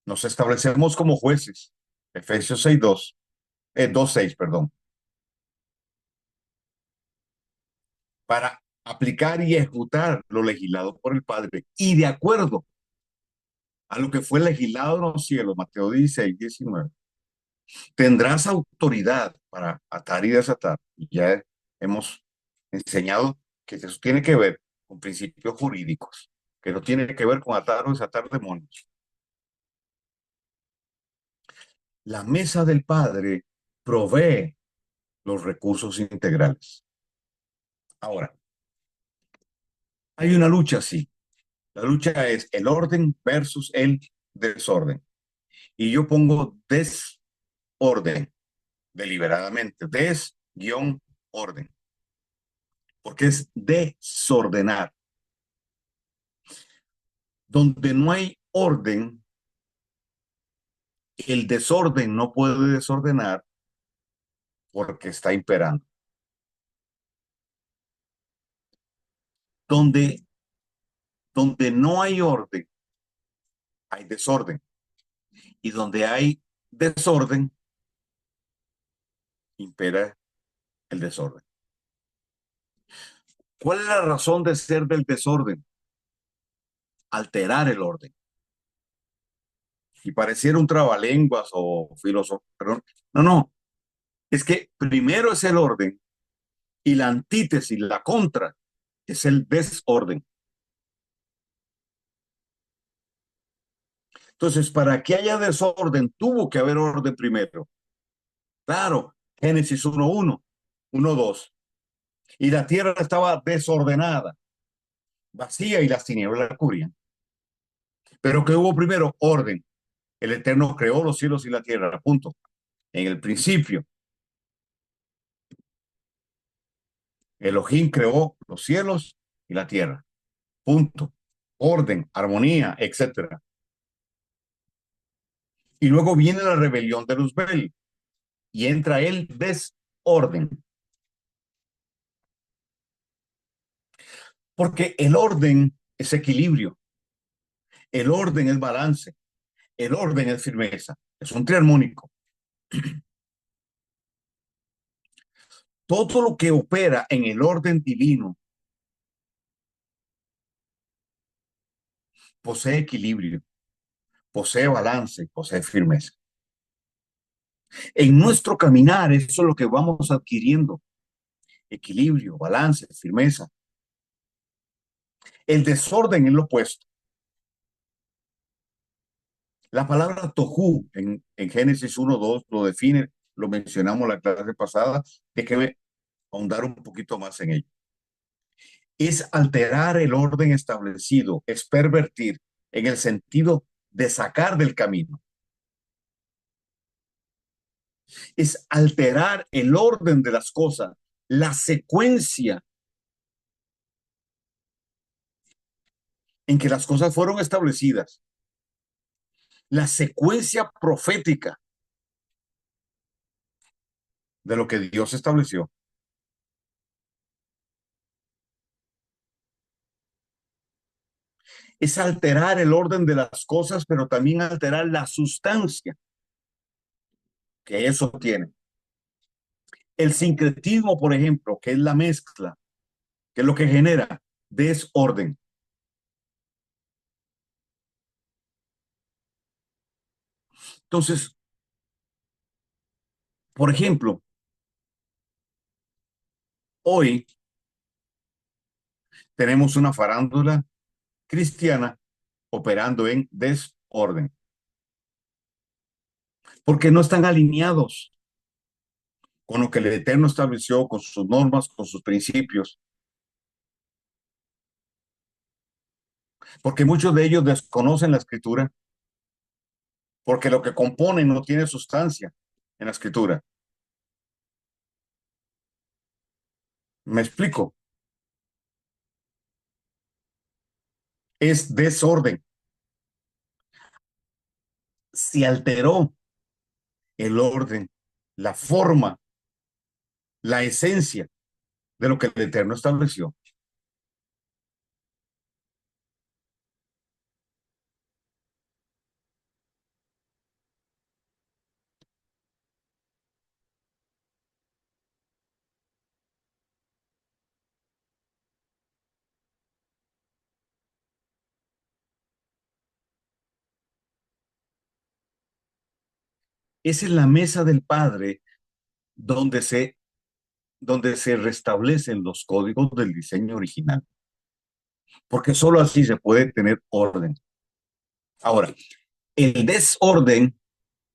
Nos establecemos como jueces. Efesios 6:2, 2:6, perdón, para aplicar y ejecutar lo legislado por el Padre y de acuerdo a lo que fue legislado en los cielos, Mateo 16, 19. Tendrás autoridad para atar y desatar. Y ya hemos enseñado que eso tiene que ver con principios jurídicos, que no tiene que ver con atar o desatar demonios. La mesa del Padre provee los recursos integrales. Ahora, hay una lucha, sí. La lucha es el orden versus el desorden. Y yo pongo desorden deliberadamente, des-orden, porque es desordenar. Donde no hay orden, el desorden no puede desordenar porque está imperando. Donde, donde no hay orden, hay desorden. Y donde hay desorden, impera el desorden. ¿Cuál es la razón de ser del desorden? Alterar el orden. Y pareciera un trabalenguas o filósofo, perdón. No, no. Es que primero es el orden y la antítesis, la contra, es el desorden. Entonces, para que haya desorden, tuvo que haber orden primero. Claro, Génesis 1:1, 1:2. Y la tierra estaba desordenada, vacía y las tinieblas la cubrían. Pero que hubo primero orden. El Eterno creó los cielos y la tierra, punto. En el principio, Elohim creó los cielos y la tierra, punto. Orden, armonía, etcétera. Y luego viene la rebelión de Luzbel y entra el desorden. Porque el orden es equilibrio, el orden es balance, el orden es firmeza. Es un triarmónico. Todo lo que opera en el orden divino posee equilibrio, posee balance, posee firmeza. En nuestro caminar, eso es lo que vamos adquiriendo: equilibrio, balance, firmeza. El desorden es lo opuesto. La palabra tohu en Génesis 1:2 lo define, lo mencionamos la clase pasada, déjeme ahondar un poquito más en ello. Es alterar el orden establecido, es pervertir en el sentido de sacar del camino, es alterar el orden de las cosas, la secuencia en que las cosas fueron establecidas, la secuencia profética de lo que Dios estableció. Es alterar el orden de las cosas, pero también alterar la sustancia que eso tiene. El sincretismo, por ejemplo, que es la mezcla, que es lo que genera desorden. Entonces, por ejemplo, hoy tenemos una farándula cristiana operando en desorden, porque no están alineados con lo que el Eterno estableció, con sus normas, con sus principios, porque muchos de ellos desconocen la escritura, porque lo que componen no tiene sustancia en la escritura. ¿Me explico? Es desorden. Se alteró el orden, la forma, la esencia de lo que el Eterno estableció. Es en la mesa del Padre donde donde se restablecen los códigos del diseño original, porque solo así se puede tener orden. Ahora, el desorden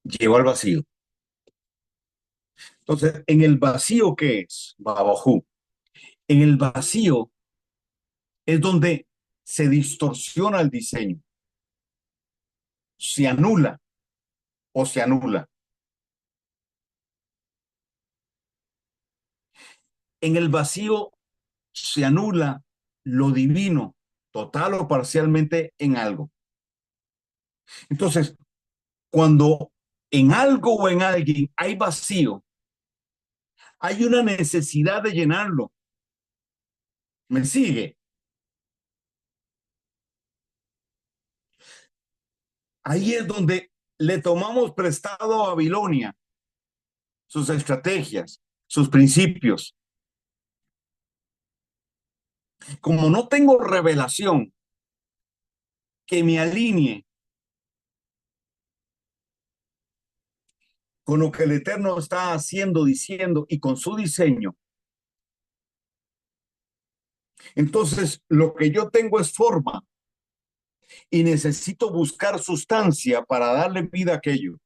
lleva al vacío. Entonces, en el vacío, ¿qué es? Babajú. En el vacío es donde se distorsiona el diseño, se anula o se anula. En el vacío se anula lo divino, total o parcialmente en algo. Entonces, cuando en algo o en alguien hay vacío, hay una necesidad de llenarlo. ¿Me sigue? Ahí es donde le tomamos prestado a Babilonia sus estrategias, sus principios. Como no tengo revelación que me alinee con lo que el Eterno está haciendo, diciendo y con su diseño, entonces lo que yo tengo es forma y necesito buscar sustancia para darle vida a aquello.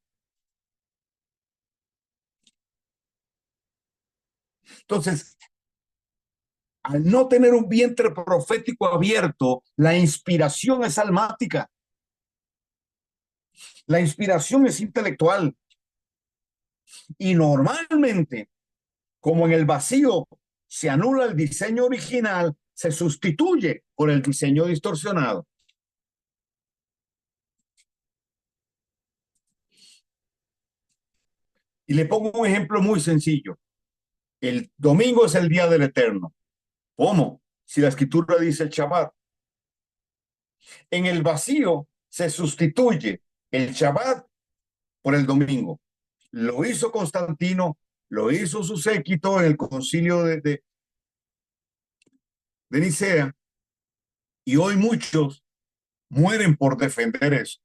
Entonces, al no tener un vientre profético abierto, la inspiración es almática, la inspiración es intelectual y normalmente, como en el vacío se anula el diseño original, se sustituye por el diseño distorsionado. Y le pongo un ejemplo muy sencillo. El domingo es el día del Eterno. ¿Cómo? Si la escritura dice el Shabbat. En el vacío se sustituye el Shabbat por el domingo. Lo hizo Constantino, lo hizo su séquito en el concilio de Nicea, y hoy muchos mueren por defender eso.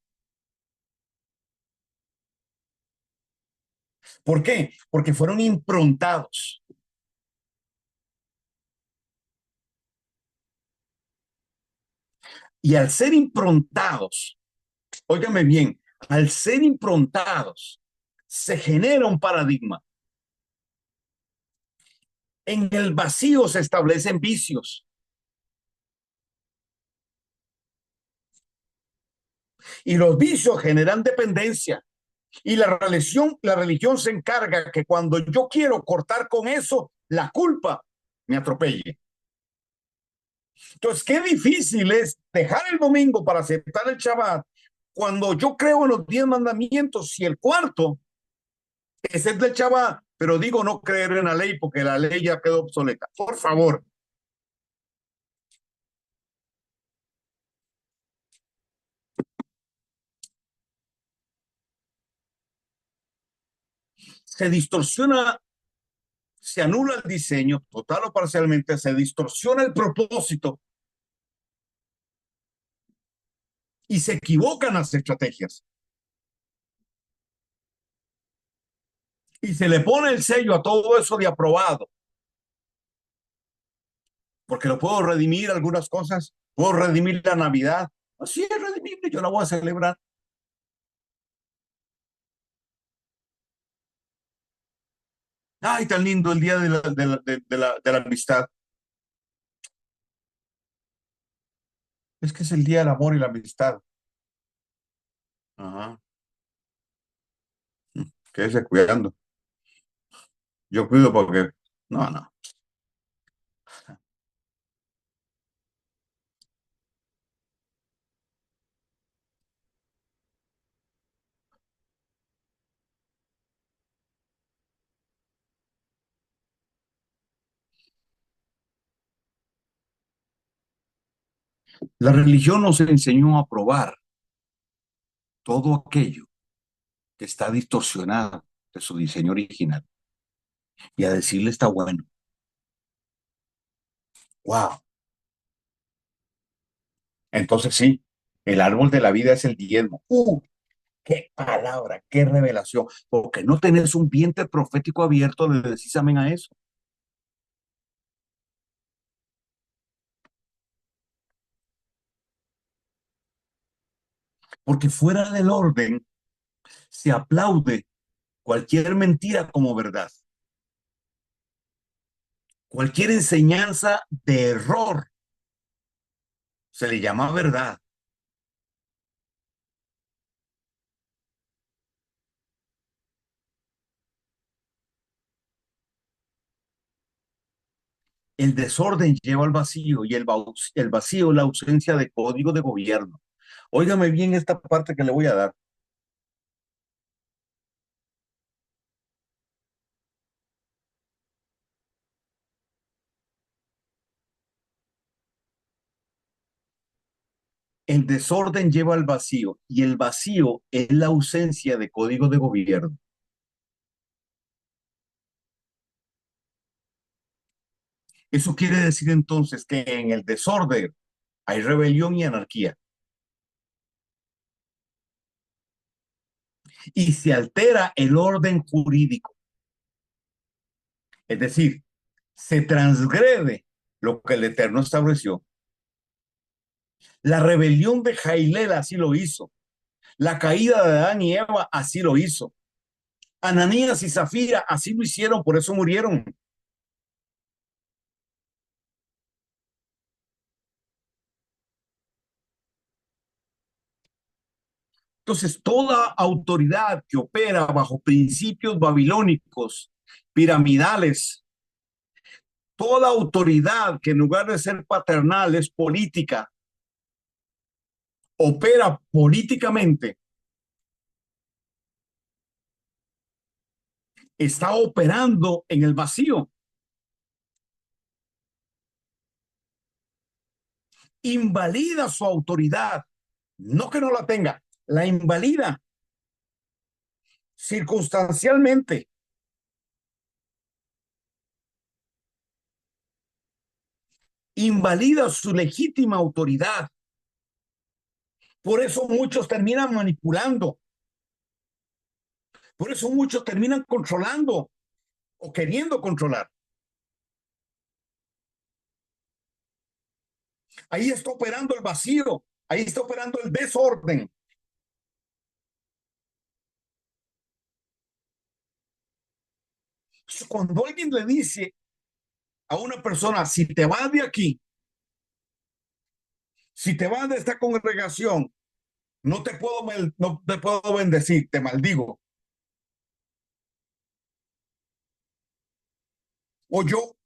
¿Por qué? Porque fueron improntados. Y al ser improntados, óigame bien, al ser improntados, se genera un paradigma. En el vacío se establecen vicios y los vicios generan dependencia. Y la religión se encarga que cuando yo quiero cortar con eso, la culpa me atropelle. Entonces, qué difícil es dejar el domingo para aceptar el Shabbat cuando yo creo en los 10 mandamientos y el cuarto es el del Shabbat, pero digo no creer en la ley porque la ley ya quedó obsoleta. Por favor, se distorsiona, se anula el diseño total o parcialmente, se distorsiona el propósito y se equivocan las estrategias. Y se le pone el sello a todo eso de aprobado, porque lo puedo redimir algunas cosas, puedo redimir la Navidad, así es redimible, yo la voy a celebrar. Ay, tan lindo el día de la amistad. Es que es el día del amor y la amistad. Ajá. Quédese cuidando. Yo cuido porque, no, no. La religión nos enseñó a probar todo aquello que está distorsionado de su diseño original y a decirle está bueno. Wow. Entonces sí, el árbol de la vida es el diezmo. Qué palabra, qué revelación, porque no tenés un vientre profético abierto, le decís amén a eso. Porque fuera del orden se aplaude cualquier mentira como verdad, cualquier enseñanza de error se le llama verdad. El desorden lleva al vacío y el vacío la ausencia de código de gobierno. Óigame bien esta parte que le voy a dar. El desorden lleva al vacío y el vacío es la ausencia de código de gobierno. Eso quiere decir entonces que en el desorden hay rebelión y anarquía y se altera el orden jurídico. Es decir, se transgrede lo que el Eterno estableció. La rebelión de Jailel así lo hizo. La caída de Adán y Eva así lo hizo. Ananías y Zafira así lo hicieron, por eso murieron. Entonces, toda autoridad que opera bajo principios babilónicos, piramidales, toda autoridad que en lugar de ser paternal es política, opera políticamente, está operando en el vacío, invalida su autoridad, no que no la tenga, la invalida circunstancialmente, invalida su legítima autoridad. Por eso muchos terminan manipulando, por eso muchos terminan controlando o queriendo controlar. Ahí está operando el vacío, ahí está operando el desorden. Cuando alguien le dice a una persona, si te vas de aquí, si te vas de esta congregación, no te puedo bendecir, te maldigo. O yo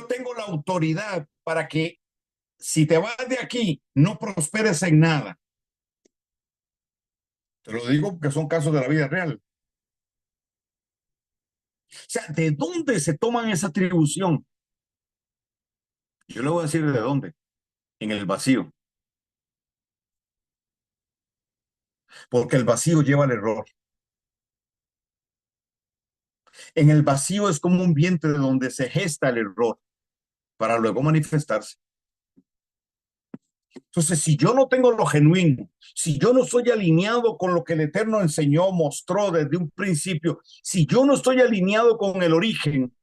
tengo la autoridad para que si te vas de aquí, no prosperes en nada. Te lo digo porque son casos de la vida real. O sea, ¿de dónde se toman esa atribución? Yo le voy a decir de dónde. En el vacío. Porque el vacío lleva al error. En el vacío es como un vientre donde se gesta el error para luego manifestarse. Entonces, si yo no tengo lo genuino, si yo no estoy alineado con lo que el Eterno enseñó, mostró desde un principio, si yo no estoy alineado con el origen,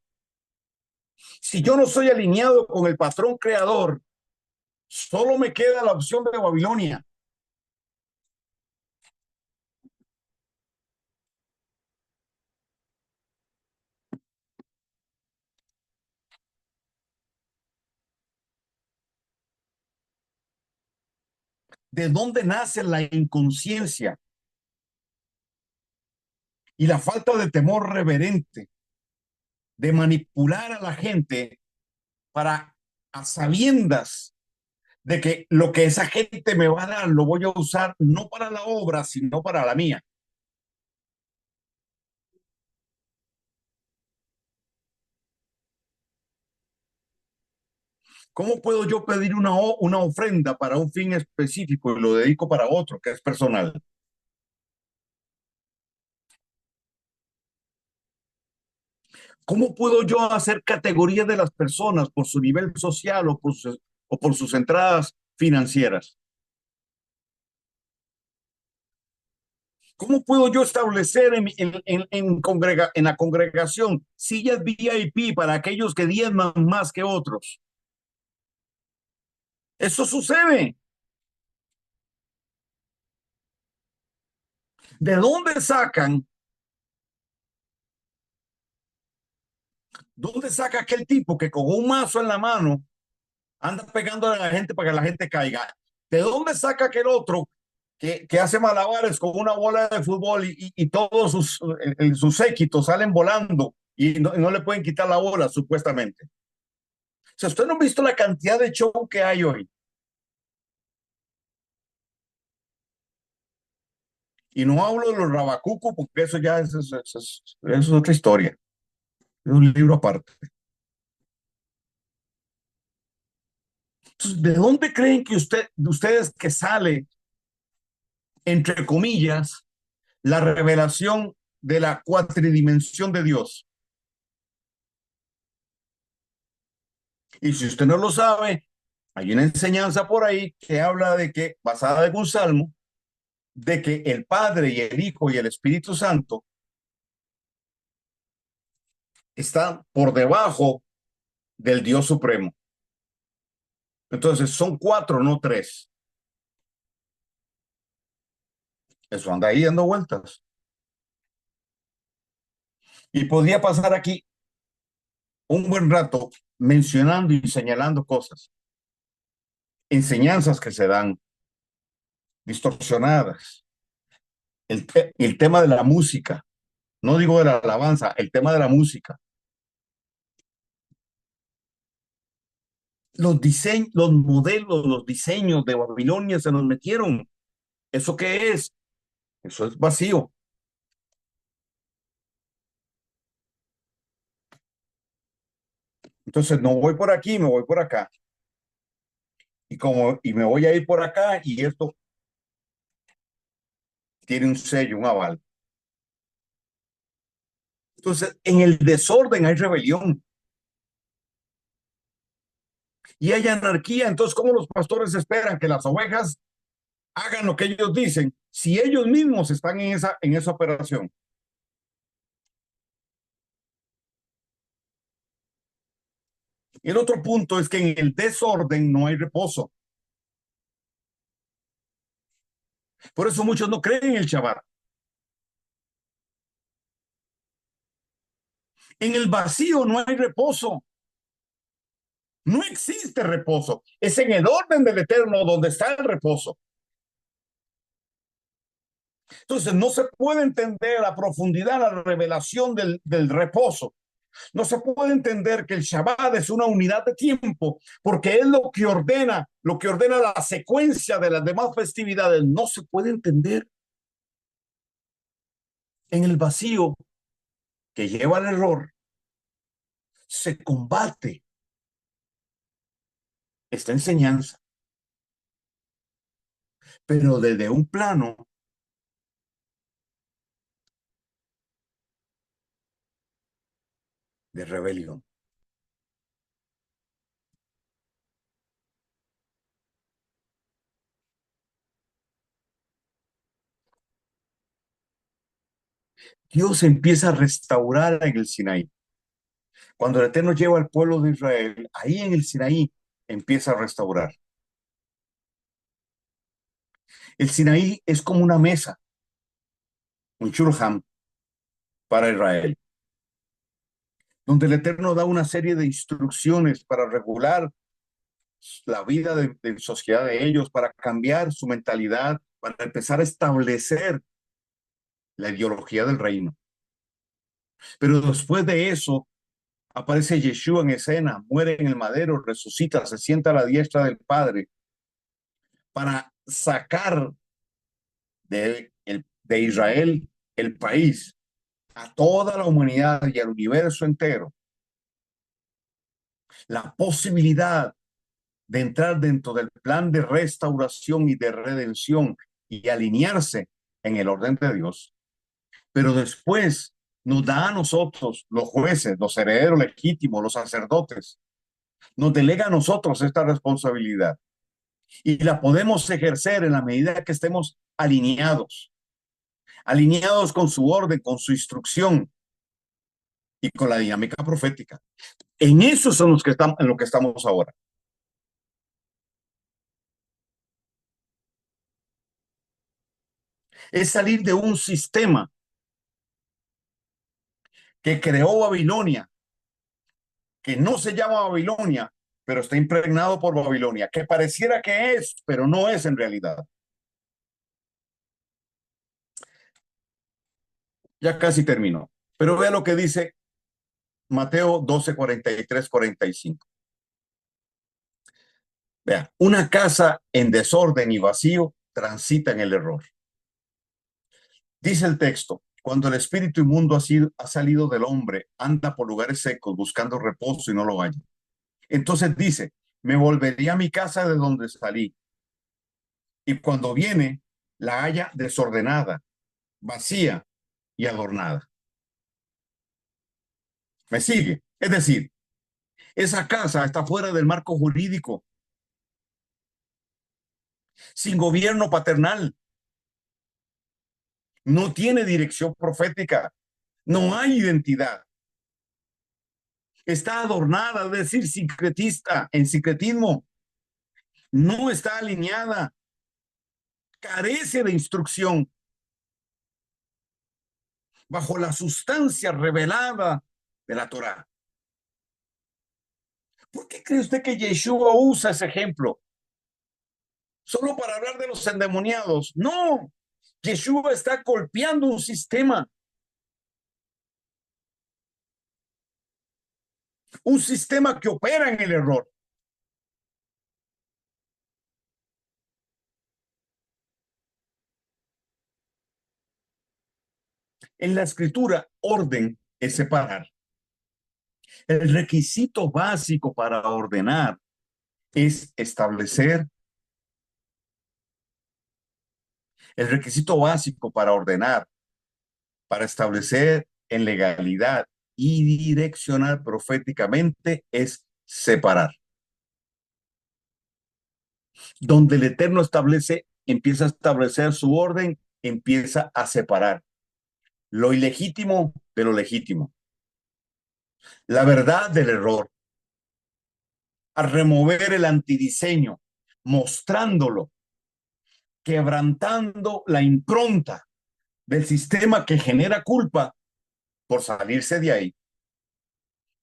si yo no estoy alineado con el patrón creador, solo me queda la opción de Babilonia. ¿De dónde nace la inconsciencia y la falta de temor reverente de manipular a la gente para, a sabiendas de que lo que esa gente me va a dar lo voy a usar no para la obra, sino para la mía? ¿Cómo puedo yo pedir una ofrenda para un fin específico y lo dedico para otro que es personal? ¿Cómo puedo yo hacer categorías de las personas por su nivel social o por sus entradas financieras? ¿Cómo puedo yo establecer en la congregación sillas VIP para aquellos que diezman más que otros? Eso sucede. ¿De dónde saca aquel tipo que con un mazo en la mano anda pegando a la gente para que la gente caiga? ¿De dónde saca aquel otro que hace malabares con una bola de fútbol y todos sus séquitos salen volando y no le pueden quitar la bola, supuestamente? O sea, usted no ha visto la cantidad de show que hay hoy. Y no hablo de los rabacucos porque eso ya es otra historia. Es un libro aparte. Entonces, ¿de dónde creen que ustedes que sale, entre comillas, la revelación de la cuatridimensión de Dios? Y si usted no lo sabe, hay una enseñanza por ahí que habla de que, basada en un salmo, de que el Padre y el Hijo y el Espíritu Santo están por debajo del Dios Supremo. Entonces son cuatro, no tres. Eso anda ahí dando vueltas. Y podría pasar aquí un buen rato mencionando y señalando cosas, enseñanzas que se dan distorsionadas. El tema de la música, no digo de la alabanza, el tema de la música. Los modelos, los diseños de Babilonia se nos metieron. ¿Eso qué es? Eso es vacío. Entonces no voy por aquí, me voy por acá. Y me voy a ir por acá y esto tiene un sello, un aval. Entonces, en el desorden hay rebelión y hay anarquía. Entonces, ¿cómo los pastores esperan que las ovejas hagan lo que ellos dicen si ellos mismos están en esa operación? Y el otro punto es que en el desorden no hay reposo. Por eso muchos no creen en el Shabbat. En el vacío no hay reposo. No existe reposo. Es en el orden del Eterno donde está el reposo. Entonces no se puede entender a profundidad la revelación del reposo. No se puede entender que el Shabbat es una unidad de tiempo, porque es lo que ordena la secuencia de las demás festividades. No se puede entender en el vacío que lleva al error. Se combate esta enseñanza, pero desde un plano de rebelión. Dios empieza a restaurar en el Sinaí. Cuando el Eterno lleva al pueblo de Israel, ahí en el Sinaí empieza a restaurar. El Sinaí es como una mesa, un shulchan para Israel, donde el Eterno da una serie de instrucciones para regular la vida de sociedad de ellos, para cambiar su mentalidad, para empezar a establecer la ideología del reino. Pero después de eso, aparece Yeshua en escena, muere en el madero, resucita, se sienta a la diestra del Padre para sacar de Israel el país a toda la humanidad y al universo entero la posibilidad de entrar dentro del plan de restauración y de redención y alinearse en el orden de Dios. Pero después nos da a nosotros, los jueces, los herederos legítimos, los sacerdotes, nos delega a nosotros esta responsabilidad y la podemos ejercer en la medida que estemos alineados, alineados con su orden, con su instrucción y con la dinámica profética. En eso son los que estamos, en lo que estamos ahora. Es salir de un sistema que creó Babilonia, que no se llama Babilonia, pero está impregnado por Babilonia, que pareciera que es, pero no es en realidad. Ya casi terminó. Pero vea lo que dice Mateo 12, 43, 45. Vea, una casa en desorden y vacío transita en el error. Dice el texto, cuando el espíritu inmundo ha salido del hombre, anda por lugares secos buscando reposo y no lo halla. Entonces dice, me volvería a mi casa de donde salí. Y cuando viene, la halla desordenada, vacía y adornada. ¿Me sigue? Es decir, esa casa está fuera del marco jurídico, sin gobierno paternal, no tiene dirección profética, no hay identidad. Está adornada, es decir, sincretista, en sincretismo, no está alineada, carece de instrucción bajo la sustancia revelada de la Torá. ¿Por qué cree usted que Yeshua usa ese ejemplo? ¿Solo para hablar de los endemoniados? No, Yeshua está golpeando un sistema que opera en el error. En la escritura, orden es separar. El requisito básico para ordenar es establecer, el requisito básico para ordenar, para establecer en legalidad y direccionar proféticamente es separar. Donde el Eterno establece, empieza a establecer su orden, empieza a separar lo ilegítimo de lo legítimo, la verdad del error, a remover el antidiseño, mostrándolo, quebrantando la impronta del sistema que genera culpa por salirse de ahí,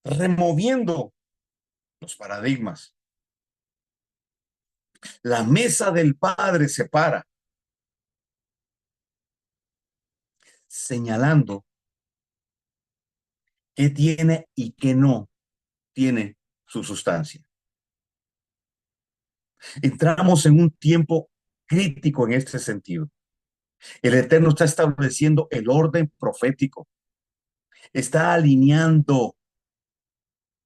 removiendo los paradigmas. La mesa del Padre se para, señalando qué tiene y qué no tiene su sustancia. Entramos en un tiempo crítico en este sentido. El Eterno está estableciendo el orden profético, está alineando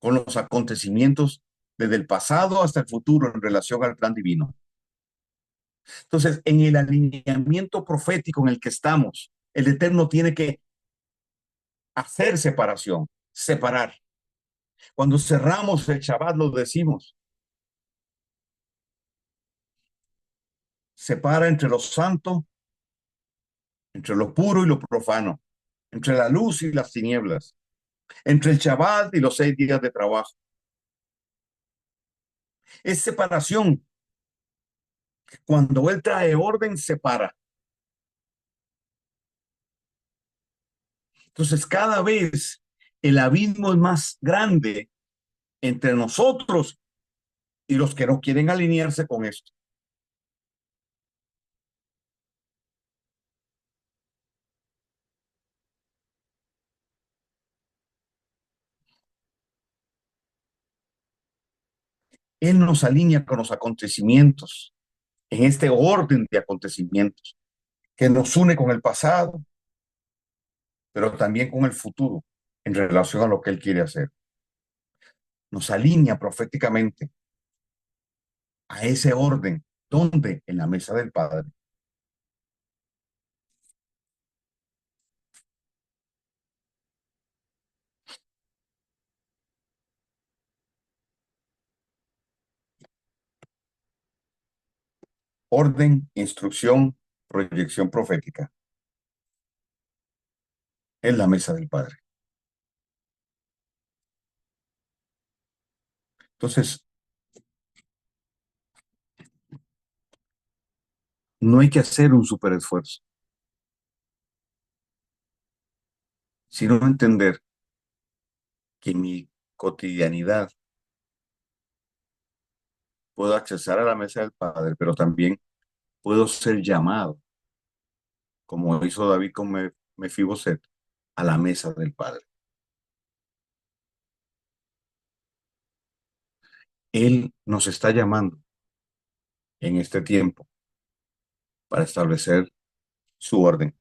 con los acontecimientos desde el pasado hasta el futuro en relación al plan divino. Entonces, en el alineamiento profético en el que estamos, el Eterno tiene que hacer separación, separar. Cuando cerramos el Shabbat, lo decimos, separa entre lo santo, entre lo puro y lo profano, entre la luz y las tinieblas, entre el Shabbat y los 6 días de trabajo. Es separación. Cuando Él trae orden, separa. Entonces, cada vez el abismo es más grande entre nosotros y los que no quieren alinearse con esto. Él nos alinea con los acontecimientos, en este orden de acontecimientos, que nos une con el pasado, pero también con el futuro, en relación a lo que Él quiere hacer. Nos alinea proféticamente a ese orden, donde en la mesa del Padre. Orden, instrucción, proyección profética. en la mesa del Padre. Entonces, no hay que hacer un super esfuerzo, sino entender que en mi cotidianidad puedo accesar a la mesa del Padre, pero también puedo ser llamado, como hizo David con Mefiboset, a la mesa del Padre. Él nos está llamando en este tiempo para establecer su orden,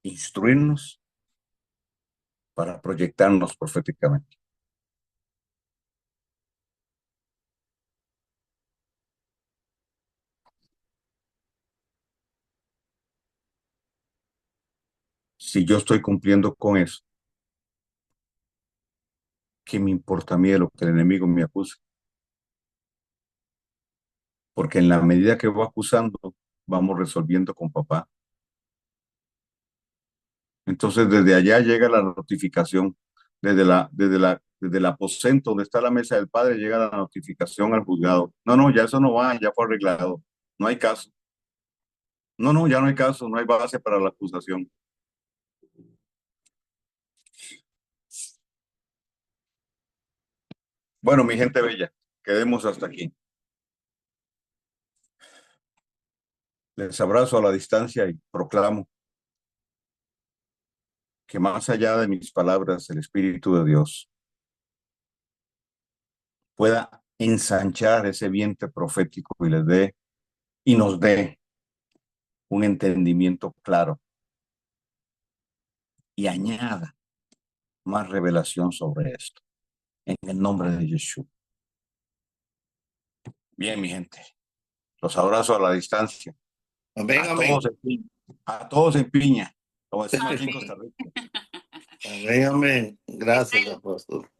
instruirnos para proyectarnos proféticamente. Si yo estoy cumpliendo con eso, ¿qué me importa a mí de lo que el enemigo me acuse? Porque en la medida que va acusando, vamos resolviendo con papá. Entonces, desde allá llega la notificación, desde el aposento donde está la mesa del padre, llega la notificación al juzgado. No, no, ya eso no va, ya fue arreglado. No hay caso. No, no, ya no hay caso, no hay base para la acusación. Bueno, mi gente bella, quedemos hasta aquí. Les abrazo a la distancia y proclamo que más allá de mis palabras, el Espíritu de Dios pueda ensanchar ese vientre profético y les dé y nos dé un entendimiento claro y añada más revelación sobre esto. En el nombre de Jesús. Bien, mi gente, los abrazo a la distancia. Amén, A amén. todos en piña. A todos en piña. Como decimos aquí en Costa Rica. Amén, amén. Gracias, apóstol.